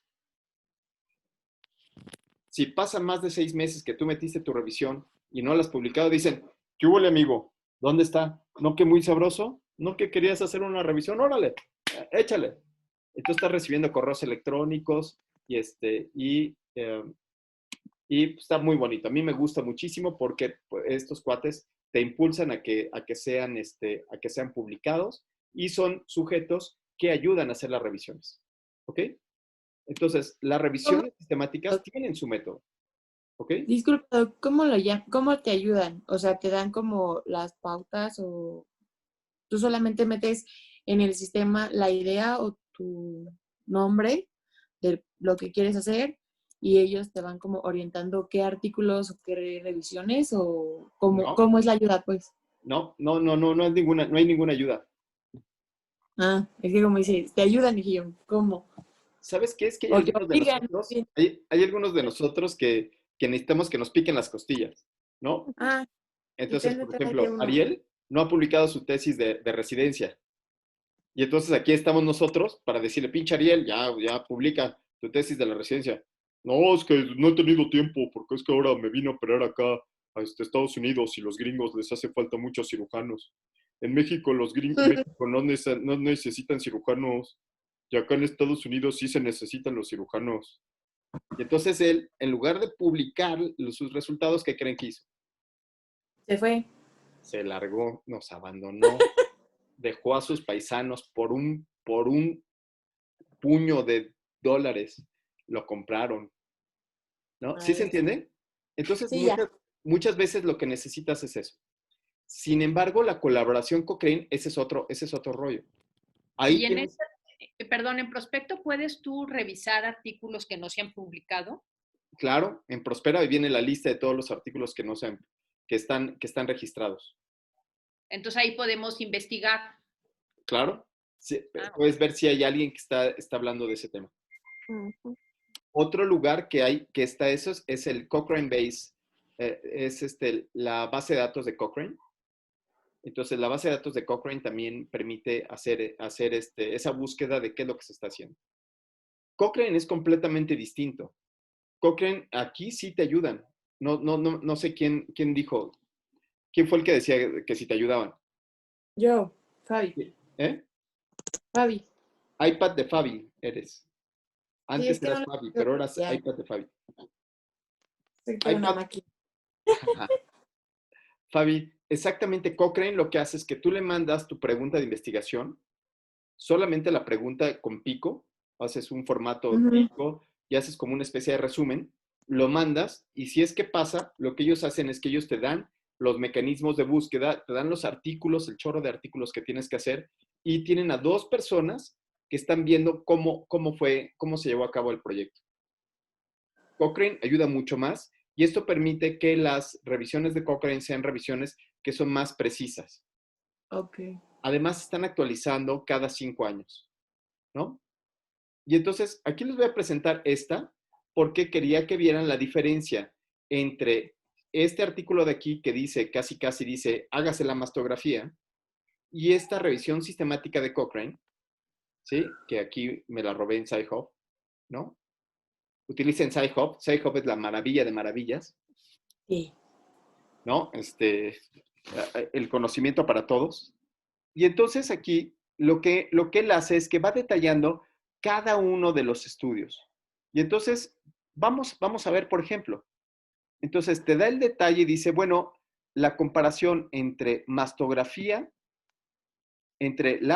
Si pasan más de 6 meses que tú metiste tu revisión y no la has publicado, dicen, ¿qué hubo, amigo? ¿Dónde está? ¿No que muy sabroso? ¿No que querías hacer una revisión? Órale, échale. Entonces estás recibiendo correos electrónicos y está muy bonito. A mí me gusta muchísimo porque estos cuates te impulsan a que sean publicados y son sujetos que ayudan a hacer las revisiones. ¿Ok? Entonces, las revisiones sistemáticas tienen su método. ¿Ok? Disculpa, ¿cómo te ayudan? O sea, ¿te dan como las pautas o tú solamente metes en el sistema la idea o tu nombre de lo que quieres hacer y ellos te van como orientando qué artículos o qué revisiones o cómo es la ayuda, pues? No hay ninguna ayuda. Ah, es que como dice, te ayudan, y dije yo, ¿cómo? ¿Sabes qué? Es que hay O te algunos de obligan. nosotros, Bien. hay algunos de nosotros que necesitamos que nos piquen las costillas, ¿no? Ah, y Entonces, por trae ejemplo, uno. Ariel no ha publicado su tesis de residencia. Y entonces aquí estamos nosotros para decirle, pinche Ariel, ya publica tu tesis de la residencia. No, es que no he tenido tiempo, porque es que ahora me vine a operar acá a Estados Unidos y los gringos les hace falta muchos cirujanos. En México los gringos México no necesitan cirujanos, y acá en Estados Unidos sí se necesitan los cirujanos. Y entonces él, en lugar de publicar sus resultados, ¿qué creen que hizo? Se fue. Se largó, nos abandonó, dejó a sus paisanos por un puño de dólares, lo compraron, ¿no? ¿Sí se Ay, entiende? Entonces, sí, ya. muchas veces lo que necesitas es eso. Sin embargo, la colaboración Cochrane, ese es otro rollo. Ahí Y en tienes, perdón, en Prospecto puedes tú revisar artículos que no se han publicado. claro, en Prospera ahí viene la lista de todos los artículos que están registrados. Entonces ahí podemos investigar. Claro, sí, Ah, puedes ver si hay alguien que está hablando de ese tema. Ujú. Otro lugar que está eso es el Cochrane Base, es la base de datos de Cochrane. Entonces, la base de datos de Cochrane también permite hacer esa búsqueda de qué es lo que se está haciendo. Cochrane es completamente distinto. Cochrane, aquí sí te ayudan. No sé quién dijo, quién fue el que decía que si te ayudaban. Yo, Fabi. ¿Eh? Fabi. iPad de Fabi eres. Sí, es Antes que eras no Fabi, lo pero ahora es ya. iPad de Fabi. Sé que era una iPad, máquina. Fabi, exactamente Cochrane lo que hace es que tú le mandas tu pregunta de investigación, solamente la pregunta con pico, haces un formato pico y haces como una especie de resumen, lo mandas y si es que pasa, lo que ellos hacen es que ellos te dan los mecanismos de búsqueda, te dan los artículos, el chorro de artículos que tienes que hacer y tienen a 2 personas que están viendo cómo se llevó a cabo el proyecto. Cochrane ayuda mucho más y esto permite que las revisiones de Cochrane sean revisiones que son más precisas. Ok. Además, están actualizando cada 5 años, ¿no? Y entonces, aquí les voy a presentar esta porque quería que vieran la diferencia entre este artículo de aquí que dice, casi dice, hágase la mastografía, y esta revisión sistemática de Cochrane, ¿sí? Que aquí me la robé en Sci-Hub, ¿no? Utilicen Sci-Hub. Sci-Hub es la maravilla de maravillas. Sí. ¿No? El conocimiento para todos. Y entonces aquí lo que él hace es que va detallando cada uno de los estudios. Y entonces vamos a ver, por ejemplo, entonces te da el detalle y dice, bueno, la comparación entre la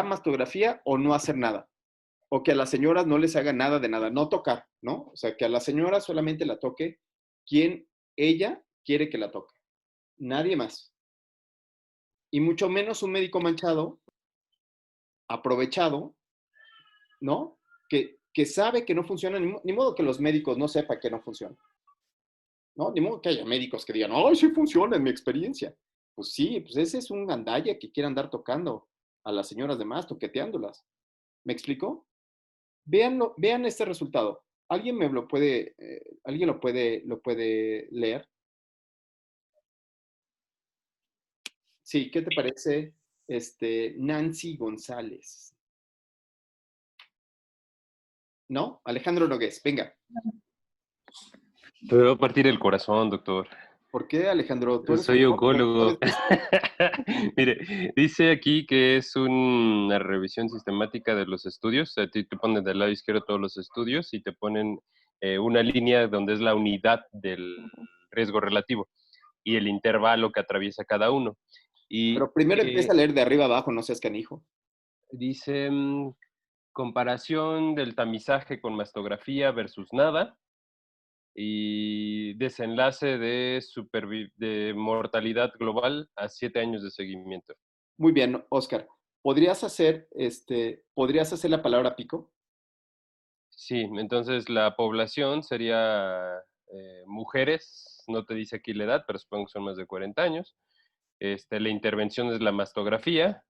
mastografía o no hacer nada. O que a las señoras no les haga nada de nada, no tocar, ¿no? O sea, que a la señora solamente la toque quien ella quiere que la toque. Nadie más. Y mucho menos un médico manchado, aprovechado, ¿no? Que sabe que no funciona, ni modo que los médicos no sepan que no funciona, ¿no? Ni modo que haya médicos que digan, ¡ay, sí funciona en mi experiencia! Pues sí, pues ese es un gandalla que quiere andar tocando a las señoras de más, toqueteándolas. ¿Me explico? Vean este resultado. ¿Alguien lo puede leer? Sí, ¿qué te parece, Nancy González? ¿No? Alejandro Nogués, venga. Te va a partir el corazón, doctor. ¿Por qué, Alejandro? Tú eres Soy oncólogo. oncólogo. Mire, dice aquí que es una revisión sistemática de los estudios. A ti te ponen del lado izquierdo todos los estudios y te ponen una línea donde es la unidad del riesgo relativo y el intervalo que atraviesa cada uno. Y Pero primero empieza a leer de arriba abajo, no seas canijo. dice comparación del tamizaje con mastografía versus nada y desenlace de mortalidad global a 7 años de seguimiento. Muy bien, Oscar. ¿Podrías hacer la palabra pico? Sí, entonces la población sería mujeres, no te dice aquí la edad, pero supongo que son más de 40 años. La intervención es la mastografía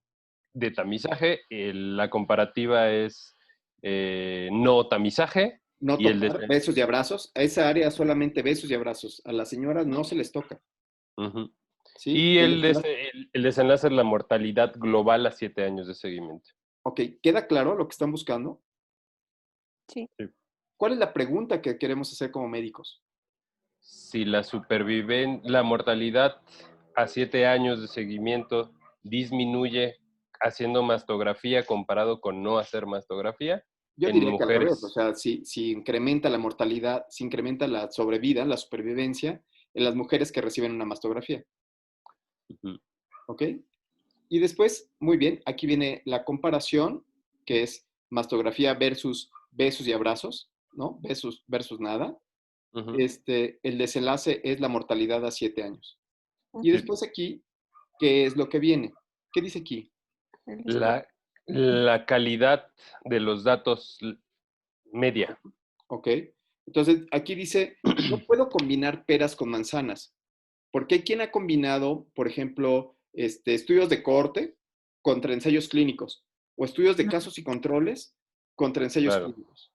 de tamizaje, la comparativa es no tamizaje. No y el tocar, besos y abrazos. A esa área solamente besos y abrazos. A las señoras no se les toca. Ujú. ¿Sí? Y El desenlace. el desenlace es la mortalidad global a 7 años de seguimiento. Ok, ¿queda claro lo que están buscando? Sí. Sí. ¿Cuál es la pregunta que queremos hacer como médicos? Si la mortalidad a 7 años de seguimiento disminuye haciendo mastografía comparado con no hacer mastografía Yo en diría que al revés, o mujeres. sea, si incrementa la mortalidad, si incrementa la sobrevida, la supervivencia en las mujeres que reciben una mastografía. Ujú. ¿Ok? Y después, muy bien, aquí viene la comparación, que es mastografía versus besos y abrazos, ¿no? Besos versus nada. Ujú. El desenlace es la mortalidad a 7 años. Y Sí. después aquí, ¿qué es lo que viene? ¿Qué dice aquí? La calidad de los datos media. ¿Ok? Entonces, aquí dice, no puedo combinar peras con manzanas, porque hay quien ha combinado, por ejemplo, estudios de cohorte contra ensayos clínicos, o estudios de casos y controles contra ensayos Claro. clínicos.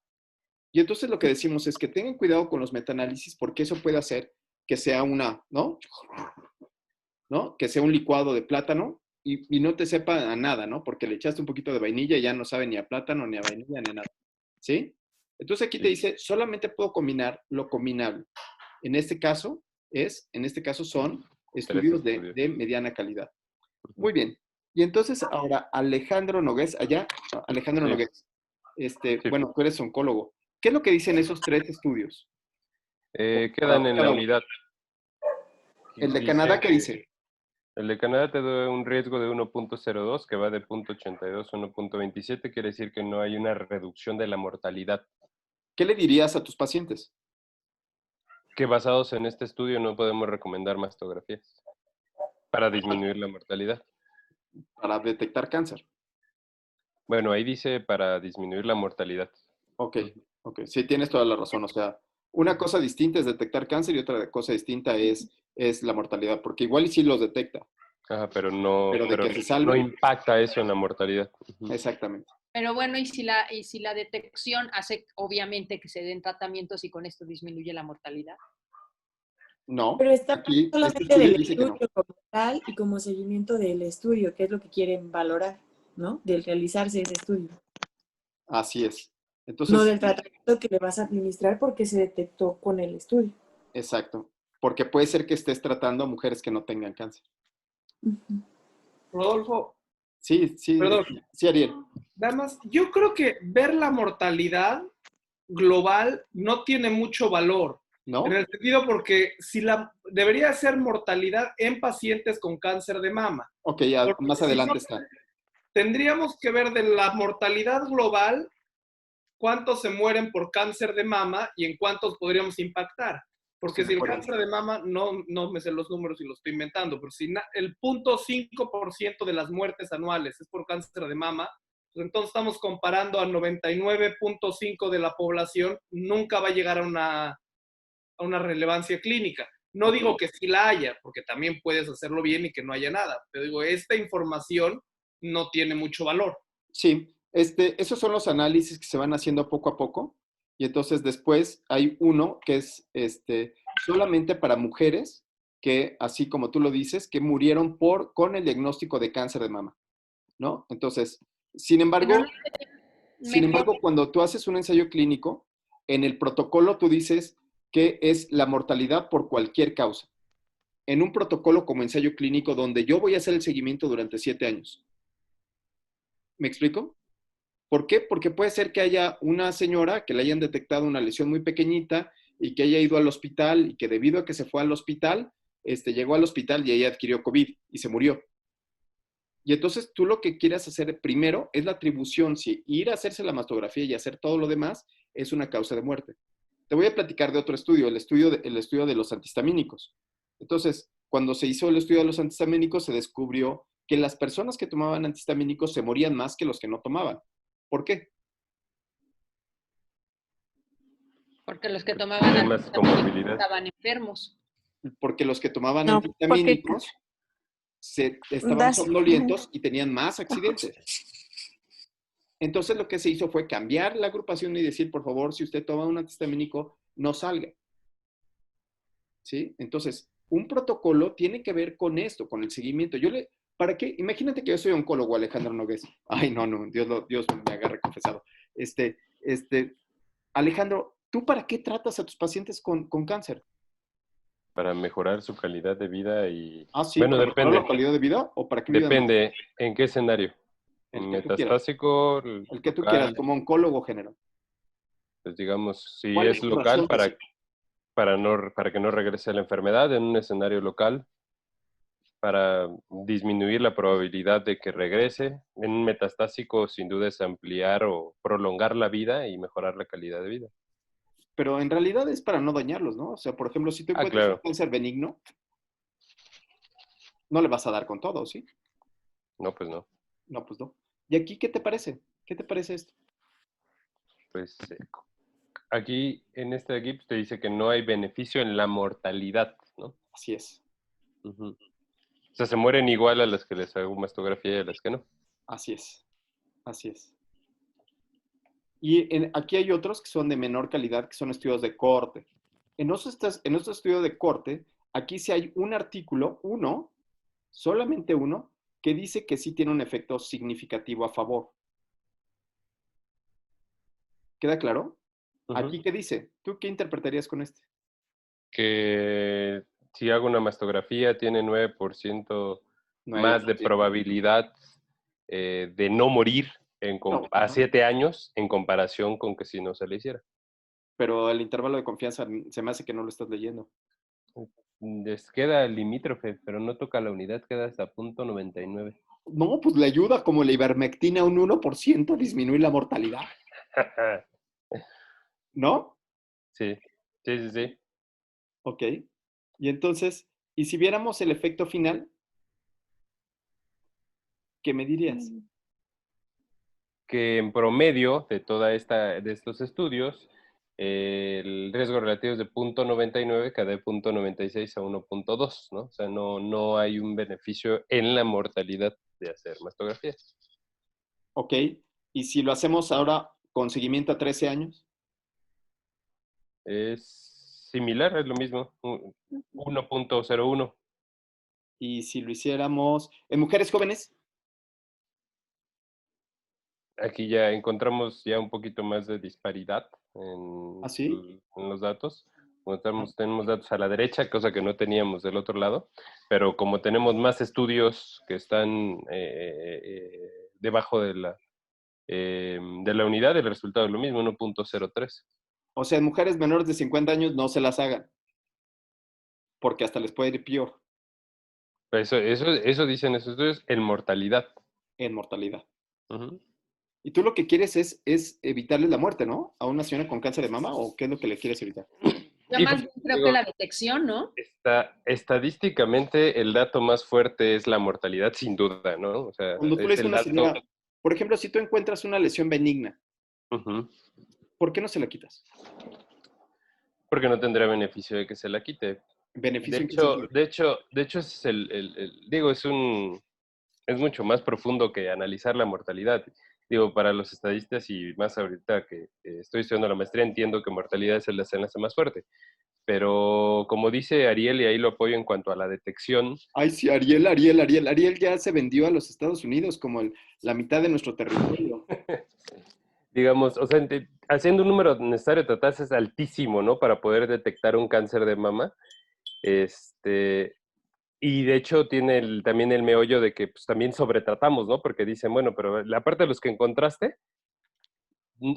Y entonces lo que decimos es que tengan cuidado con los metaanálisis, porque eso puede hacer que sea ¿no? Que sea un licuado de plátano y no te sepa a nada, ¿no? Porque le echaste un poquito de vainilla y ya no sabe ni a plátano, ni a vainilla, ni a nada. ¿Sí? Entonces aquí te dice, solamente puedo combinar lo combinable. En este caso son estudios de mediana calidad. Muy bien. Y entonces ahora Alejandro Nogués, Alejandro Sí. Nogués, Sí. bueno, tú eres oncólogo. ¿Qué es lo que dicen esos 3 estudios? Quedan en la unidad. El de Canadá, ¿qué dice? El de Canadá te da un riesgo de 1.02, que va de 0.82 a 1.27, quiere decir que no hay una reducción de la mortalidad. ¿Qué le dirías a tus pacientes? Que basados en este estudio no podemos recomendar mastografías para disminuir la mortalidad. Para detectar cáncer. Bueno, ahí dice para disminuir la mortalidad. Ok. Sí, tienes toda la razón. O sea, una cosa distinta es detectar cáncer y otra cosa distinta es la mortalidad, porque igual y sí los detecta. Ajá, pero no que se salve. no impacta eso en la mortalidad. Exactamente. Pero bueno, y si la detección hace obviamente que se den tratamientos y con esto disminuye la mortalidad. No, Pero está aquí solamente del estudio como tal y como seguimiento del estudio, que es lo que quieren valorar, ¿no? Del realizarse ese estudio. Así es. Entonces, No del tratamiento que le vas a administrar porque se detectó con el estudio. Exacto. Porque puede ser que estés tratando a mujeres que no tengan cáncer. Rodolfo. Sí, Perdón. Sí, Ariel. Nada más, yo creo que ver la mortalidad global no tiene mucho valor. ¿No? En el sentido porque debería ser mortalidad en pacientes con cáncer de mama. Ok, ya Porque más adelante está. Tendríamos que ver de la mortalidad global cuántos se mueren por cáncer de mama y en cuántos podríamos impactar. Porque si el cáncer de mama, no me sé los números y lo estoy inventando, pero si el 0.5% de las muertes anuales es por cáncer de mama, pues entonces estamos comparando a 99.5% de la población, nunca va a llegar a una relevancia clínica. No digo que sí la haya, porque también puedes hacerlo bien y que no haya nada, pero digo, esta información no tiene mucho valor. Sí, esos son los análisis que se van haciendo poco a poco. Y entonces después hay uno que es solamente para mujeres que, así como tú lo dices, que murieron con el diagnóstico de cáncer de mama, ¿no? Entonces, sin embargo, cuando tú haces un ensayo clínico, en el protocolo tú dices que es la mortalidad por cualquier causa. En un protocolo como ensayo clínico donde yo voy a hacer el seguimiento durante 7 años. ¿Me explico? ¿Por qué? Porque puede ser que haya una señora que le hayan detectado una lesión muy pequeñita y que haya ido al hospital y que debido a que se fue al hospital, llegó al hospital y ella adquirió COVID y se murió. Y entonces tú lo que quieres hacer primero es la atribución, si ir a hacerse la mastografía y hacer todo lo demás es una causa de muerte. Te voy a platicar de otro estudio, el estudio de los antihistamínicos. Entonces, cuando se hizo el estudio de los antihistamínicos, se descubrió que las personas que tomaban antihistamínicos se morían más que los que no tomaban. ¿Por qué? Porque los que tomaban antihistamínicos estaban enfermos. Porque los que tomaban antihistamínicos estaban somnolientos y tenían más accidentes. Entonces lo que se hizo fue cambiar la agrupación y decir, por favor, si usted toma un antihistamínico, no salga. ¿Sí? Entonces, un protocolo tiene que ver con esto, con el seguimiento. ¿Para qué? Imagínate que yo soy oncólogo, Alejandro Nogués. Ay, no, Dios me agarre confesado. Alejandro, ¿tú para qué tratas a tus pacientes con cáncer? Para mejorar su calidad de vida y... Ah, sí, bueno, ¿para depende. mejorar la calidad de vida o para qué vida? Depende. ¿En qué escenario? El que Metastásico, el que tú local, quieras, como oncólogo general. pues digamos, si ¿Cuál es tu local, razón? para que no regrese la enfermedad en un escenario local, para disminuir la probabilidad de que regrese. En un metastásico, sin duda, es ampliar o prolongar la vida y mejorar la calidad de vida. Pero en realidad es para no dañarlos, ¿no? O sea, por ejemplo, si tú encuentras un Claro. cáncer benigno, no le vas a dar con todo, ¿sí? No, pues no. No, pues no. ¿Y aquí qué te parece? ¿Qué te parece esto? Pues aquí, en este de aquí, pues, te dice que no hay beneficio en la mortalidad, ¿no? Así es. Uh-huh. O sea, se mueren igual a las que les hago mastografía y a las que no. Así es. Así es. Y aquí hay otros que son de menor calidad, que son estudios de corte. En nuestro estudio de corte, aquí sí hay un artículo, solamente uno, que dice que sí tiene un efecto significativo a favor. ¿Queda claro? Uh-huh. ¿Aquí qué dice? ¿Tú qué interpretarías con este? Que si hago una mastografía tiene 9% más de probabilidad de no morir a 7 años en comparación con que si no se le hiciera. Pero el intervalo de confianza se me hace que no lo estás leyendo. Les queda limítrofe, pero no toca la unidad, queda hasta 0.99. No, pues le ayuda como la ivermectina un 1% a disminuir la mortalidad. ¿No? Sí. Ok. Y entonces, ¿y si viéramos el efecto final? ¿Qué me dirías? Que en promedio de estos estudios, el riesgo relativo es de 0.99, cada de 0.96 a 1.2, ¿no? O sea, no hay un beneficio en la mortalidad de hacer mastografías. Ok. ¿Y si lo hacemos ahora con seguimiento a 13 años? Es similar, es lo mismo, 1.01. ¿Y si lo hiciéramos en mujeres jóvenes? Aquí ya encontramos ya un poquito más de disparidad en los datos. Tenemos datos a la derecha, cosa que no teníamos del otro lado, pero como tenemos más estudios que están debajo de la unidad, el resultado es lo mismo, 1.03. O sea, en mujeres menores de 50 años no se las hagan, porque hasta les puede ir peor. Eso dicen esos estudios en mortalidad. En mortalidad. Uh-huh. Y tú lo que quieres es evitarle la muerte, ¿no? A una señora con cáncer de mama, ¿o qué es lo que le quieres evitar? Yo más bien creo que la detección, ¿no? Estadísticamente, el dato más fuerte es la mortalidad, sin duda, ¿no? O sea, cuando tú le dices a una señora, por ejemplo, si tú encuentras una lesión benigna, uh-huh, ¿por qué no se la quitas? Porque no tendrá beneficio de que se la quite. ¿Beneficio? De hecho, es es mucho más profundo que analizar la mortalidad. Digo, para los estadistas y más ahorita que estoy estudiando la maestría, entiendo que mortalidad es el desenlace más fuerte. Pero como dice Ariel, y ahí lo apoyo en cuanto a la detección. Ay, sí, Ariel ya se vendió a los Estados Unidos como la mitad de nuestro territorio. Digamos, o sea, haciendo un número necesario de tratarse es altísimo, ¿no? Para poder detectar un cáncer de mama. Y de hecho tiene también el meollo de que pues, también sobretratamos, ¿no? Porque dicen, bueno, pero la parte de los que encontraste,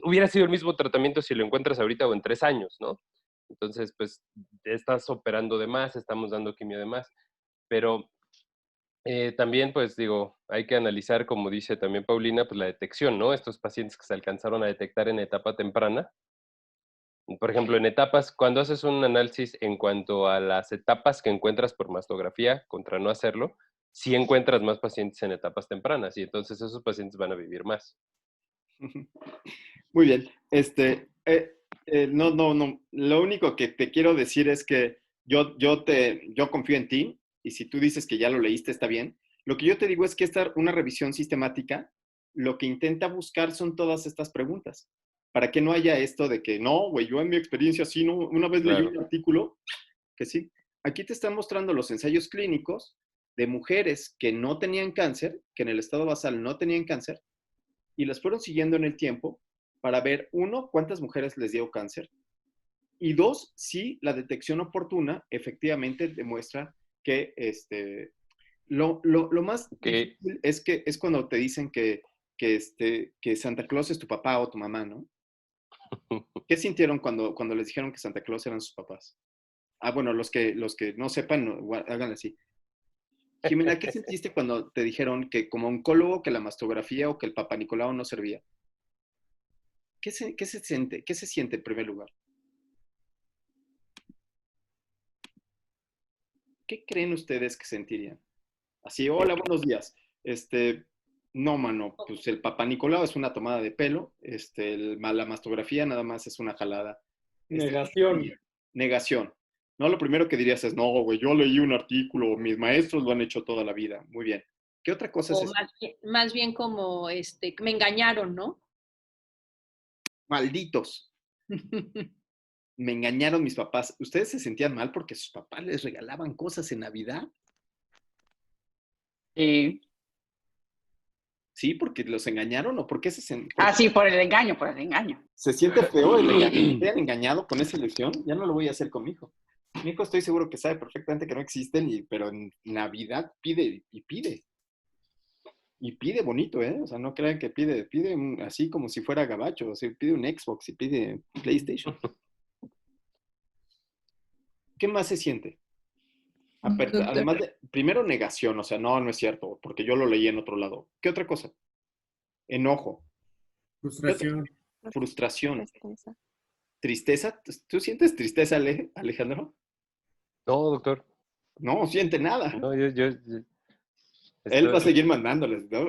hubiera sido el mismo tratamiento si lo encuentras ahorita o en 3 años, ¿no? Entonces, pues, estás operando de más, estamos dando quimio de más. Pero también, pues, digo, hay que analizar, como dice también Paulina, pues la detección, ¿no? Estos pacientes que se alcanzaron a detectar en etapa temprana. Por ejemplo, en etapas, cuando haces un análisis en cuanto a las etapas que encuentras por mastografía contra no hacerlo, sí encuentras más pacientes en etapas tempranas y entonces esos pacientes van a vivir más. Muy bien. No. Lo único que te quiero decir es que yo confío en ti y si tú dices que ya lo leíste, está bien. Lo que yo te digo es que una revisión sistemática, lo que intenta buscar son todas estas preguntas, para que no haya esto de que, no, güey, yo en mi experiencia sí, no, una vez leí un artículo que sí. Aquí te están mostrando los ensayos clínicos de mujeres que no tenían cáncer, que en el estado basal no tenían cáncer, y las fueron siguiendo en el tiempo para ver, uno, cuántas mujeres les dio cáncer, y dos, si la detección oportuna efectivamente demuestra que lo más difícil es cuando te dicen que Santa Claus es tu papá o tu mamá, ¿no? ¿Qué sintieron cuando les dijeron que Santa Claus eran sus papás? Ah, bueno, los que no sepan, háganlo así. Jimena, ¿qué sentiste cuando te dijeron que como oncólogo que la mastografía o que el Papá Nicolau no servía? ¿Qué se siente? ¿Qué se siente en primer lugar? ¿Qué creen ustedes que sentirían? Así, hola, buenos días. No, mano, pues el Papá Nicolau es una tomada de pelo, la mastografía nada más es una jalada. Negación. Negación. No, lo primero que dirías es, no, güey, yo leí un artículo, mis maestros lo han hecho toda la vida. Muy bien. ¿Qué otra cosa es O más bien como, me engañaron, ¿no? Malditos. Me engañaron mis papás. ¿Ustedes se sentían mal porque sus papás les regalaban cosas en Navidad? Sí. ¿Sí? ¿Porque los engañaron o por qué se sentían? Ah, sí, por el engaño, por el engaño. ¿Se siente feo el engaño? ¿Me han engañado con esa ilusión? Ya no lo voy a hacer con mi hijo. Mi hijo estoy seguro que sabe perfectamente que no existen, pero en Navidad pide y pide. Y pide bonito, ¿eh? O sea, no crean que pide así como si fuera gabacho. O sea, pide un Xbox y pide PlayStation. ¿Qué más se siente? Además de, primero negación, o sea, no es cierto, porque yo lo leí en otro lado. ¿Qué otra cosa? Enojo. Frustración. Frustración. Tristeza. ¿Tú sientes tristeza, Alejandro? No, doctor. No siente nada. No, Él va a seguir mandándoles, ¿no?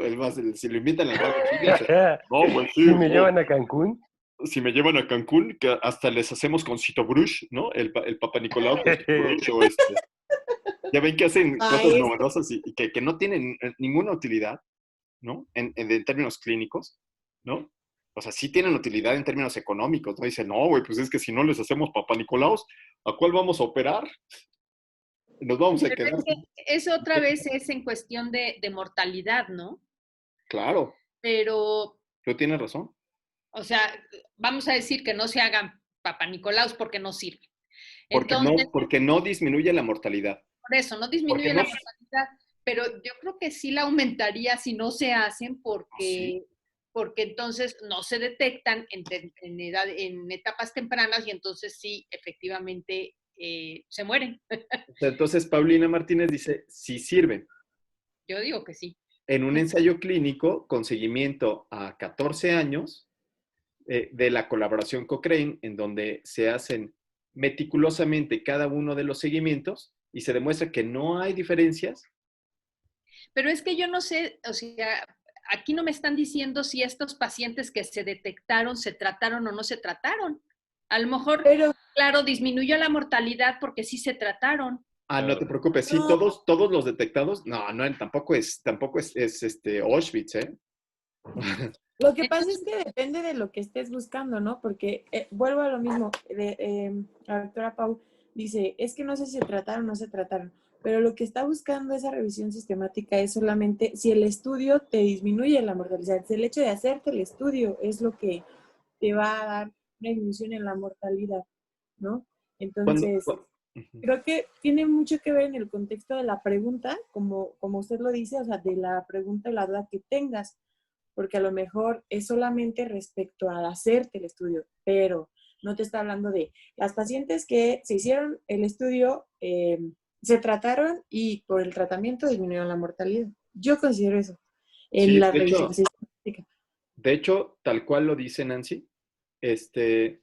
Si lo invitan al radio, fíjense. No, pues sí. Si me llevan a Cancún. Si me llevan a Cancún, que hasta les hacemos con Cito Brush, ¿no? El Papá Nicolau con Cito Brush o Ya ven que hacen cosas novedosas y que no tienen ninguna utilidad, ¿no? En términos clínicos, ¿no? O sea, sí tienen utilidad en términos económicos, ¿no? Dicen, no, güey, pues es que si no les hacemos Papá Nicolaos, ¿a cuál vamos a operar? Nos vamos a quedar. Es que eso otra vez es en cuestión de mortalidad, ¿no? Claro. Pero. Tú tienes razón. O sea, vamos a decir que no se hagan Papá Nicolaos porque no sirve. Porque no disminuye la mortalidad. Por eso, no disminuye la mortalidad, pero yo creo que sí la aumentaría si no se hacen porque entonces no se detectan en etapas tempranas y entonces sí, efectivamente, se mueren. Entonces, Paulina Martínez dice, sí sirven. Yo digo que sí. En un ensayo clínico con seguimiento a 14 años de la colaboración Cochrane, en donde se hacen meticulosamente cada uno de los seguimientos y se demuestra que no hay diferencias. Pero es que yo no sé, o sea, aquí no me están diciendo si estos pacientes que se detectaron se trataron o no se trataron. A lo mejor, claro, disminuyó la mortalidad porque sí se trataron. Ah, no te preocupes, sí, todos los detectados, no, tampoco es Auschwitz, ¿eh? Lo que pasa es que depende de lo que estés buscando, ¿no? Porque vuelvo a lo mismo, la doctora Pau dice, es que no sé si se trataron o no se trataron, pero lo que está buscando esa revisión sistemática es solamente si el estudio te disminuye la mortalidad, el hecho de hacerte el estudio es lo que te va a dar una disminución en la mortalidad, ¿no? Entonces, creo que tiene mucho que ver en el contexto de la pregunta, como usted lo dice, o sea, de la pregunta y la duda que tengas, porque a lo mejor es solamente respecto al hacerte el estudio, pero no te está hablando de las pacientes que se hicieron el estudio, se trataron y por el tratamiento disminuyeron la mortalidad. Yo considero eso en la revisión sistemática. De hecho, tal cual lo dice Nancy, Soy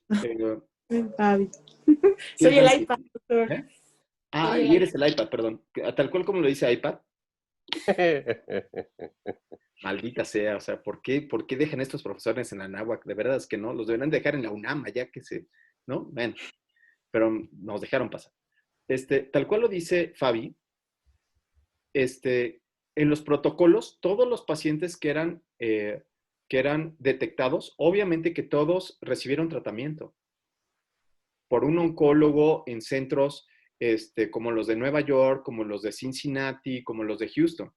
el iPad, doctor. ¿Eh? Ah, y eres el iPad, perdón. Tal cual como lo dice iPad. Maldita sea, o sea, ¿por qué dejan estos profesores en la náhuac? De verdad es que no, los deberían dejar en la UNAM, ya que ¿no? Bueno, pero nos dejaron pasar. Tal cual lo dice Fabi, en los protocolos, todos los pacientes que eran detectados, obviamente que todos recibieron tratamiento por un oncólogo en centros como los de Nueva York, como los de Cincinnati, como los de Houston.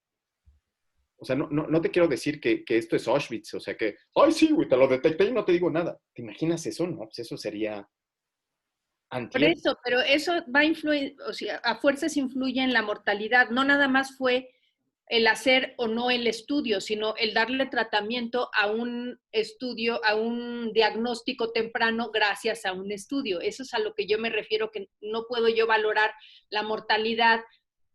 O sea, no te quiero decir que esto es Auschwitz, o sea que, ay, sí, güey, te lo detecté y no te digo nada. ¿Te imaginas eso? No, pues eso sería Por antiético. eso, pero eso va a influir, o sea, a fuerzas influye en la mortalidad. No nada más fue el hacer o no el estudio, sino el darle tratamiento a un estudio, a un diagnóstico temprano gracias a un estudio. Eso es a lo que yo me refiero, que no puedo yo valorar la mortalidad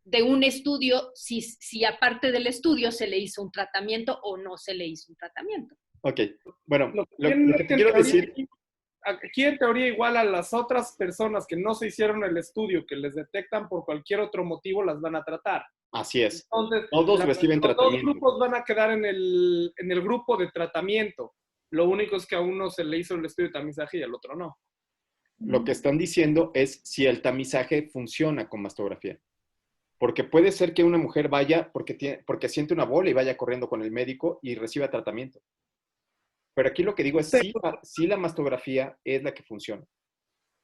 de un estudio si aparte del estudio se le hizo un tratamiento o no se le hizo un tratamiento. Ok, bueno, lo que te En quiero teoría, decir, aquí en teoría igual a las otras personas que no se hicieron el estudio, que les detectan por cualquier otro motivo, las van a tratar. así es, Entonces, todos reciben los dos tratamiento. grupos van a quedar en el grupo de tratamiento. Lo único es que a uno se le hizo el estudio de tamizaje y al otro no. Lo que están diciendo es si el tamizaje funciona con mastografía. Porque puede ser que una mujer vaya porque siente una bola y vaya corriendo con el médico y reciba tratamiento. Pero aquí lo que digo es si la mastografía es la que funciona.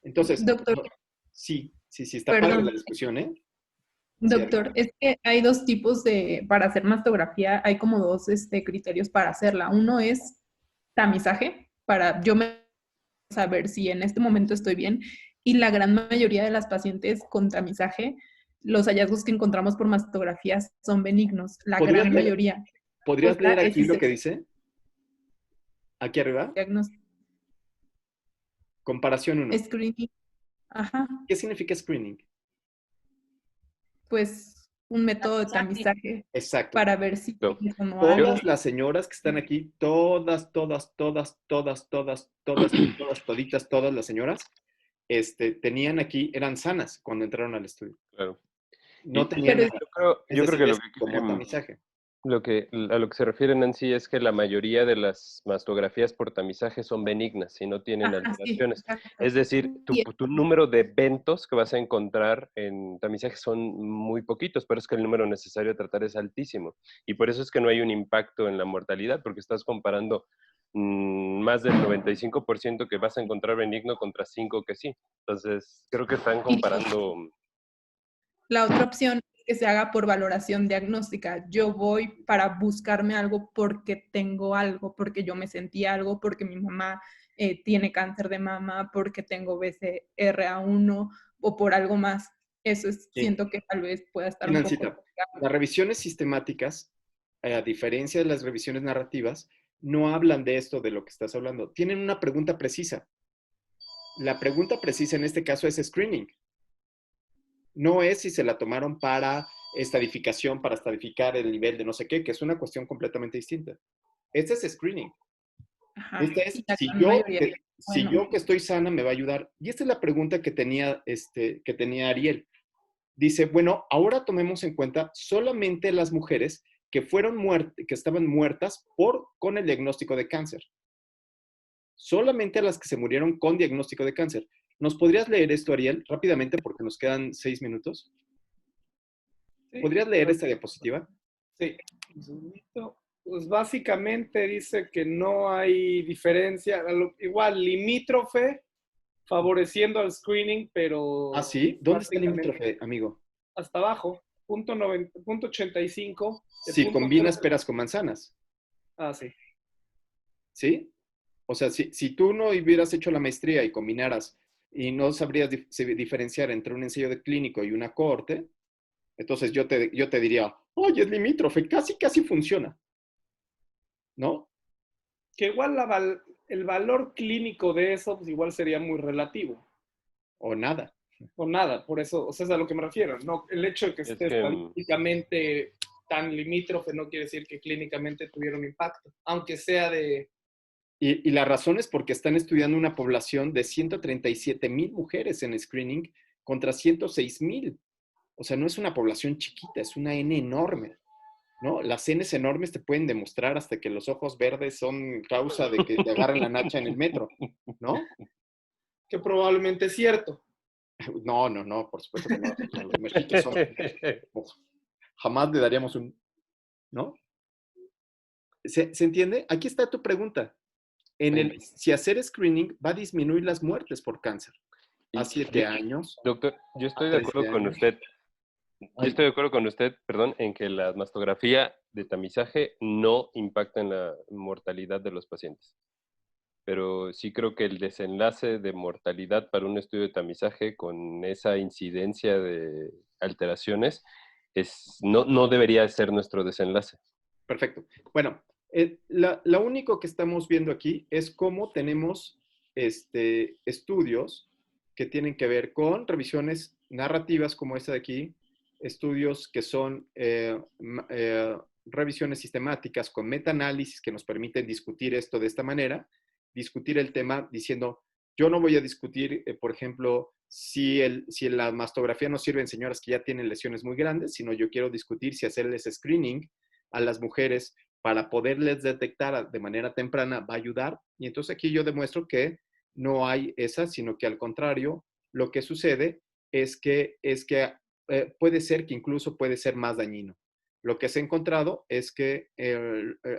Entonces, Doctor, sí, está padre perdón. la discusión, ¿eh? Doctor, es que hay dos tipos para hacer mastografía, hay como dos criterios para hacerla. Uno es tamizaje, para yo saber si en este momento estoy bien, y la gran mayoría de las pacientes con tamizaje, los hallazgos que encontramos por mastografías son benignos, la gran mayoría. ¿Podrías leer aquí lo que dice? Aquí arriba. Diagnóstico. Comparación 1. Screening. Ajá. ¿Qué significa screening? Pues un método de tamizaje. Exacto. Para ver si tienes o no Todas algo. las señoras que están aquí, todas las señoras, tenían aquí, eran sanas cuando entraron al estudio. Claro. No tenían nada. Yo creo que lo que como tamizaje. a lo que se refiere Nancy es que la mayoría de las mastografías por tamizaje son benignas y no tienen alteraciones. Es decir, tu número de eventos que vas a encontrar en tamizaje son muy poquitos, pero es que el número necesario a tratar es altísimo. Y por eso es que no hay un impacto en la mortalidad, porque estás comparando más del 95% que vas a encontrar benigno contra 5 que sí. Entonces, creo que están comparando. La otra opción es que se haga por valoración diagnóstica. Yo voy para buscarme algo porque tengo algo, porque yo me sentí algo, porque mi mamá tiene cáncer de mama, porque tengo BCRA1 o por algo más. Eso es, siento que tal vez pueda estar un poco... Las revisiones sistemáticas, a diferencia de las revisiones narrativas, no hablan de esto de lo que estás hablando. Tienen una pregunta precisa. La pregunta precisa en este caso es screening. No es si se la tomaron para estadificación, para estadificar el nivel de no sé qué, que es una cuestión completamente distinta. Este es screening. Ajá. Esta es, si yo que estoy sana me va a ayudar. Y esta es la pregunta que tenía Ariel. Dice, bueno, ahora tomemos en cuenta solamente las mujeres que estaban muertas con el diagnóstico de cáncer. Solamente a las que se murieron con diagnóstico de cáncer. ¿Nos podrías leer esto, Ariel, rápidamente, porque nos quedan 6 minutos? Sí, ¿podrías leer esta diapositiva? Sí. Pues básicamente dice que no hay diferencia, igual limítrofe favoreciendo al screening, pero... ¿Ah, sí? ¿Dónde está el limítrofe, amigo? Hasta abajo, punto 85. Si combinas peras con manzanas. Ah, sí. ¿Sí? O sea, si tú no hubieras hecho la maestría y combinaras y no sabrías diferenciar entre un ensayo de clínico y una cohorte, entonces yo te diría, oye, es limítrofe, casi funciona. ¿No? Que igual el valor clínico de eso, pues igual sería muy relativo. O nada. O nada, por eso, o sea, es a lo que me refiero. No, el hecho de que esté estadísticamente tan limítrofe no quiere decir que clínicamente tuviera un impacto, aunque sea de... Y la razón es porque están estudiando una población de 137,000 mujeres en screening contra 106,000. O sea, no es una población chiquita, es una N enorme, ¿no? Las Ns enormes te pueden demostrar hasta que los ojos verdes son causa de que te agarren la nacha en el metro, ¿no? Que probablemente es cierto. No, por supuesto que no. Los mexicanos son... jamás le daríamos ¿no? ¿Se entiende? Aquí está tu pregunta. Si hacer screening va a disminuir las muertes por cáncer a 7 años. Doctor, yo estoy a de acuerdo 13 con años. usted. Yo estoy de acuerdo con usted, perdón, en que la mastografía de tamizaje no impacta en la mortalidad de los pacientes. Pero sí creo que el desenlace de mortalidad para un estudio de tamizaje con esa incidencia de alteraciones no debería ser nuestro desenlace. Perfecto. Bueno, lo único que estamos viendo aquí es cómo tenemos estudios que tienen que ver con revisiones narrativas como esta de aquí, estudios que son revisiones sistemáticas con metaanálisis que nos permiten discutir esto de esta manera, discutir el tema diciendo, yo no voy a discutir, por ejemplo, si la mastografía no sirve en señoras que ya tienen lesiones muy grandes, sino yo quiero discutir si hacerles screening a las mujeres para poderles detectar de manera temprana va a ayudar. Y entonces aquí yo demuestro que no hay esa, sino que al contrario, lo que sucede es que puede ser que incluso puede ser más dañino. Lo que se ha encontrado es que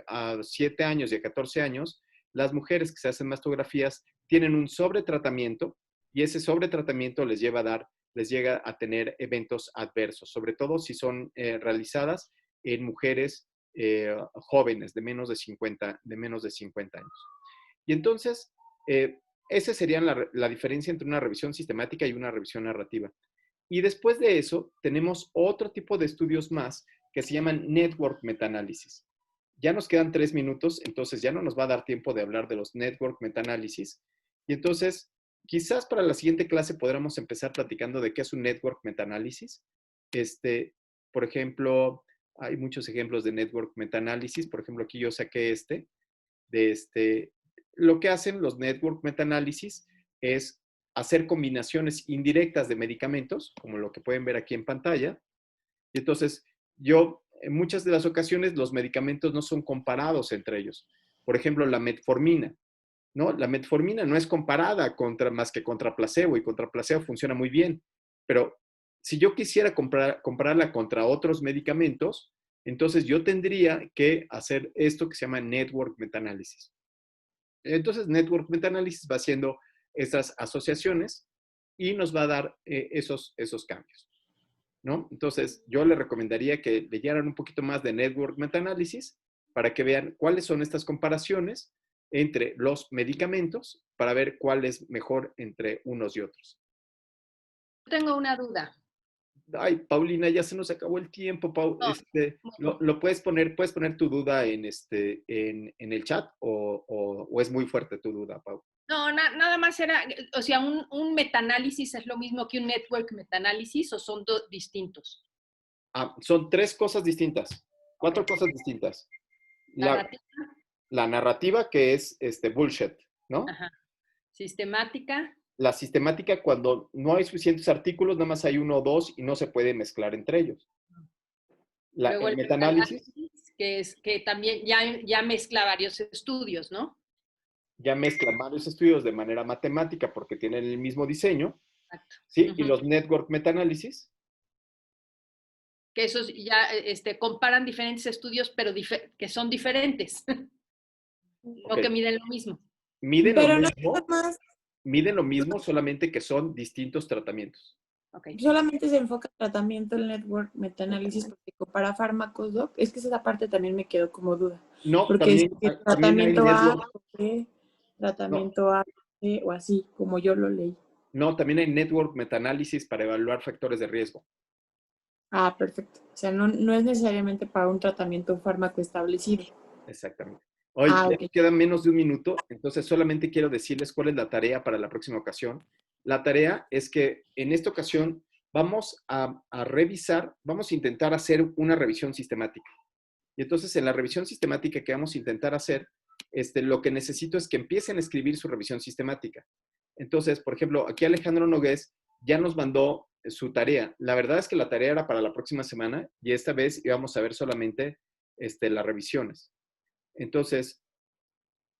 a 7 años y a 14 años, las mujeres que se hacen mastografías tienen un sobretratamiento y ese sobretratamiento les llega a tener eventos adversos, sobre todo si son realizadas en mujeres jóvenes de menos de 50 años. Y entonces, esa sería la diferencia entre una revisión sistemática y una revisión narrativa. Y después de eso, tenemos otro tipo de estudios más que se llaman network metaanálisis. Ya nos quedan 3 minutos, entonces ya no nos va a dar tiempo de hablar de los network metaanálisis. Y entonces, quizás para la siguiente clase podamos empezar platicando de qué es un network metaanálisis. Por ejemplo, hay muchos ejemplos de network metaanálisis. Por ejemplo, aquí yo saqué lo que hacen los network metaanálisis es hacer combinaciones indirectas de medicamentos, como lo que pueden ver aquí en pantalla. Y entonces, en muchas de las ocasiones, los medicamentos no son comparados entre ellos. Por ejemplo, la metformina, ¿no? La metformina no es comparada más que contra placebo, y contra placebo funciona muy bien. Pero si yo quisiera compararla contra otros medicamentos, entonces yo tendría que hacer esto que se llama network metaanálisis. Entonces, network metaanálisis va haciendo estas asociaciones y nos va a dar esos cambios, ¿no? Entonces, yo le recomendaría que leyeran un poquito más de network metaanálisis para que vean cuáles son estas comparaciones entre los medicamentos para ver cuál es mejor entre unos y otros. Tengo una duda. Ay, Paulina, ya se nos acabó el tiempo, ¿lo puedes poner tu duda en el chat o es muy fuerte tu duda, Pau? No, nada más era, o sea, un metaanálisis es lo mismo que un network metaanálisis o son distintos. Son 3 cosas distintas, 4 cosas distintas. La narrativa que es bullshit, ¿no? Ajá. Sistemática. La sistemática, cuando no hay suficientes artículos, nada más hay 1 o 2 y no se puede mezclar entre ellos. Luego el metaanálisis, que también ya mezcla varios estudios, ¿no? Ya mezcla varios estudios de manera matemática porque tienen el mismo diseño. Exacto. ¿Sí? Y los network metaanálisis. Que esos ya comparan diferentes estudios, pero que son diferentes. No que miden lo mismo. Miden lo mismo, solamente que son distintos tratamientos. Okay. Solamente se enfoca en tratamiento el network metaanálisis porque compara fármacos, Doc. Es que esa parte también me quedó como duda. No, porque también, tratamiento A, B, tratamiento A, B, o así, como yo lo leí. No, también hay network metaanálisis para evaluar factores de riesgo. Ah, perfecto. O sea, no es necesariamente para un tratamiento un fármaco establecido. Exactamente. Hoy queda menos de 1 minuto, entonces solamente quiero decirles cuál es la tarea para la próxima ocasión. La tarea es que en esta ocasión vamos a revisar, vamos a intentar hacer una revisión sistemática. Y entonces en la revisión sistemática que vamos a intentar hacer, lo que necesito es que empiecen a escribir su revisión sistemática. Entonces, por ejemplo, aquí Alejandro Nogués ya nos mandó su tarea. La verdad es que la tarea era para la próxima semana y esta vez íbamos a ver solamente las revisiones. Entonces,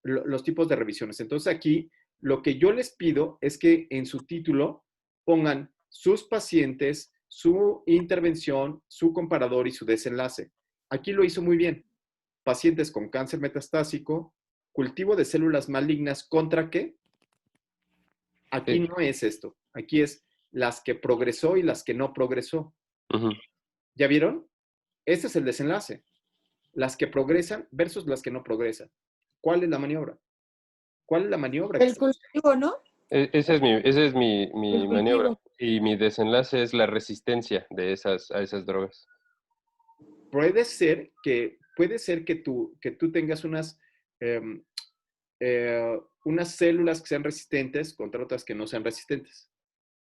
los tipos de revisiones. Entonces aquí lo que yo les pido es que en su título pongan sus pacientes, su intervención, su comparador y su desenlace. Aquí lo hizo muy bien. Pacientes con cáncer metastásico, cultivo de células malignas, ¿contra qué? Aquí Sí. no es esto. Aquí es las que progresó y las que no progresó. Ujú. ¿Ya vieron? Este es el desenlace. Las que progresan versus las que no progresan. ¿Cuál es la maniobra? ¿Cuál es la maniobra? El cultivo, ¿no? Esa es mi El maniobra. cultivo. Y mi desenlace es la resistencia de a esas drogas. Puede ser que tú tengas unas células que sean resistentes contra otras que no sean resistentes.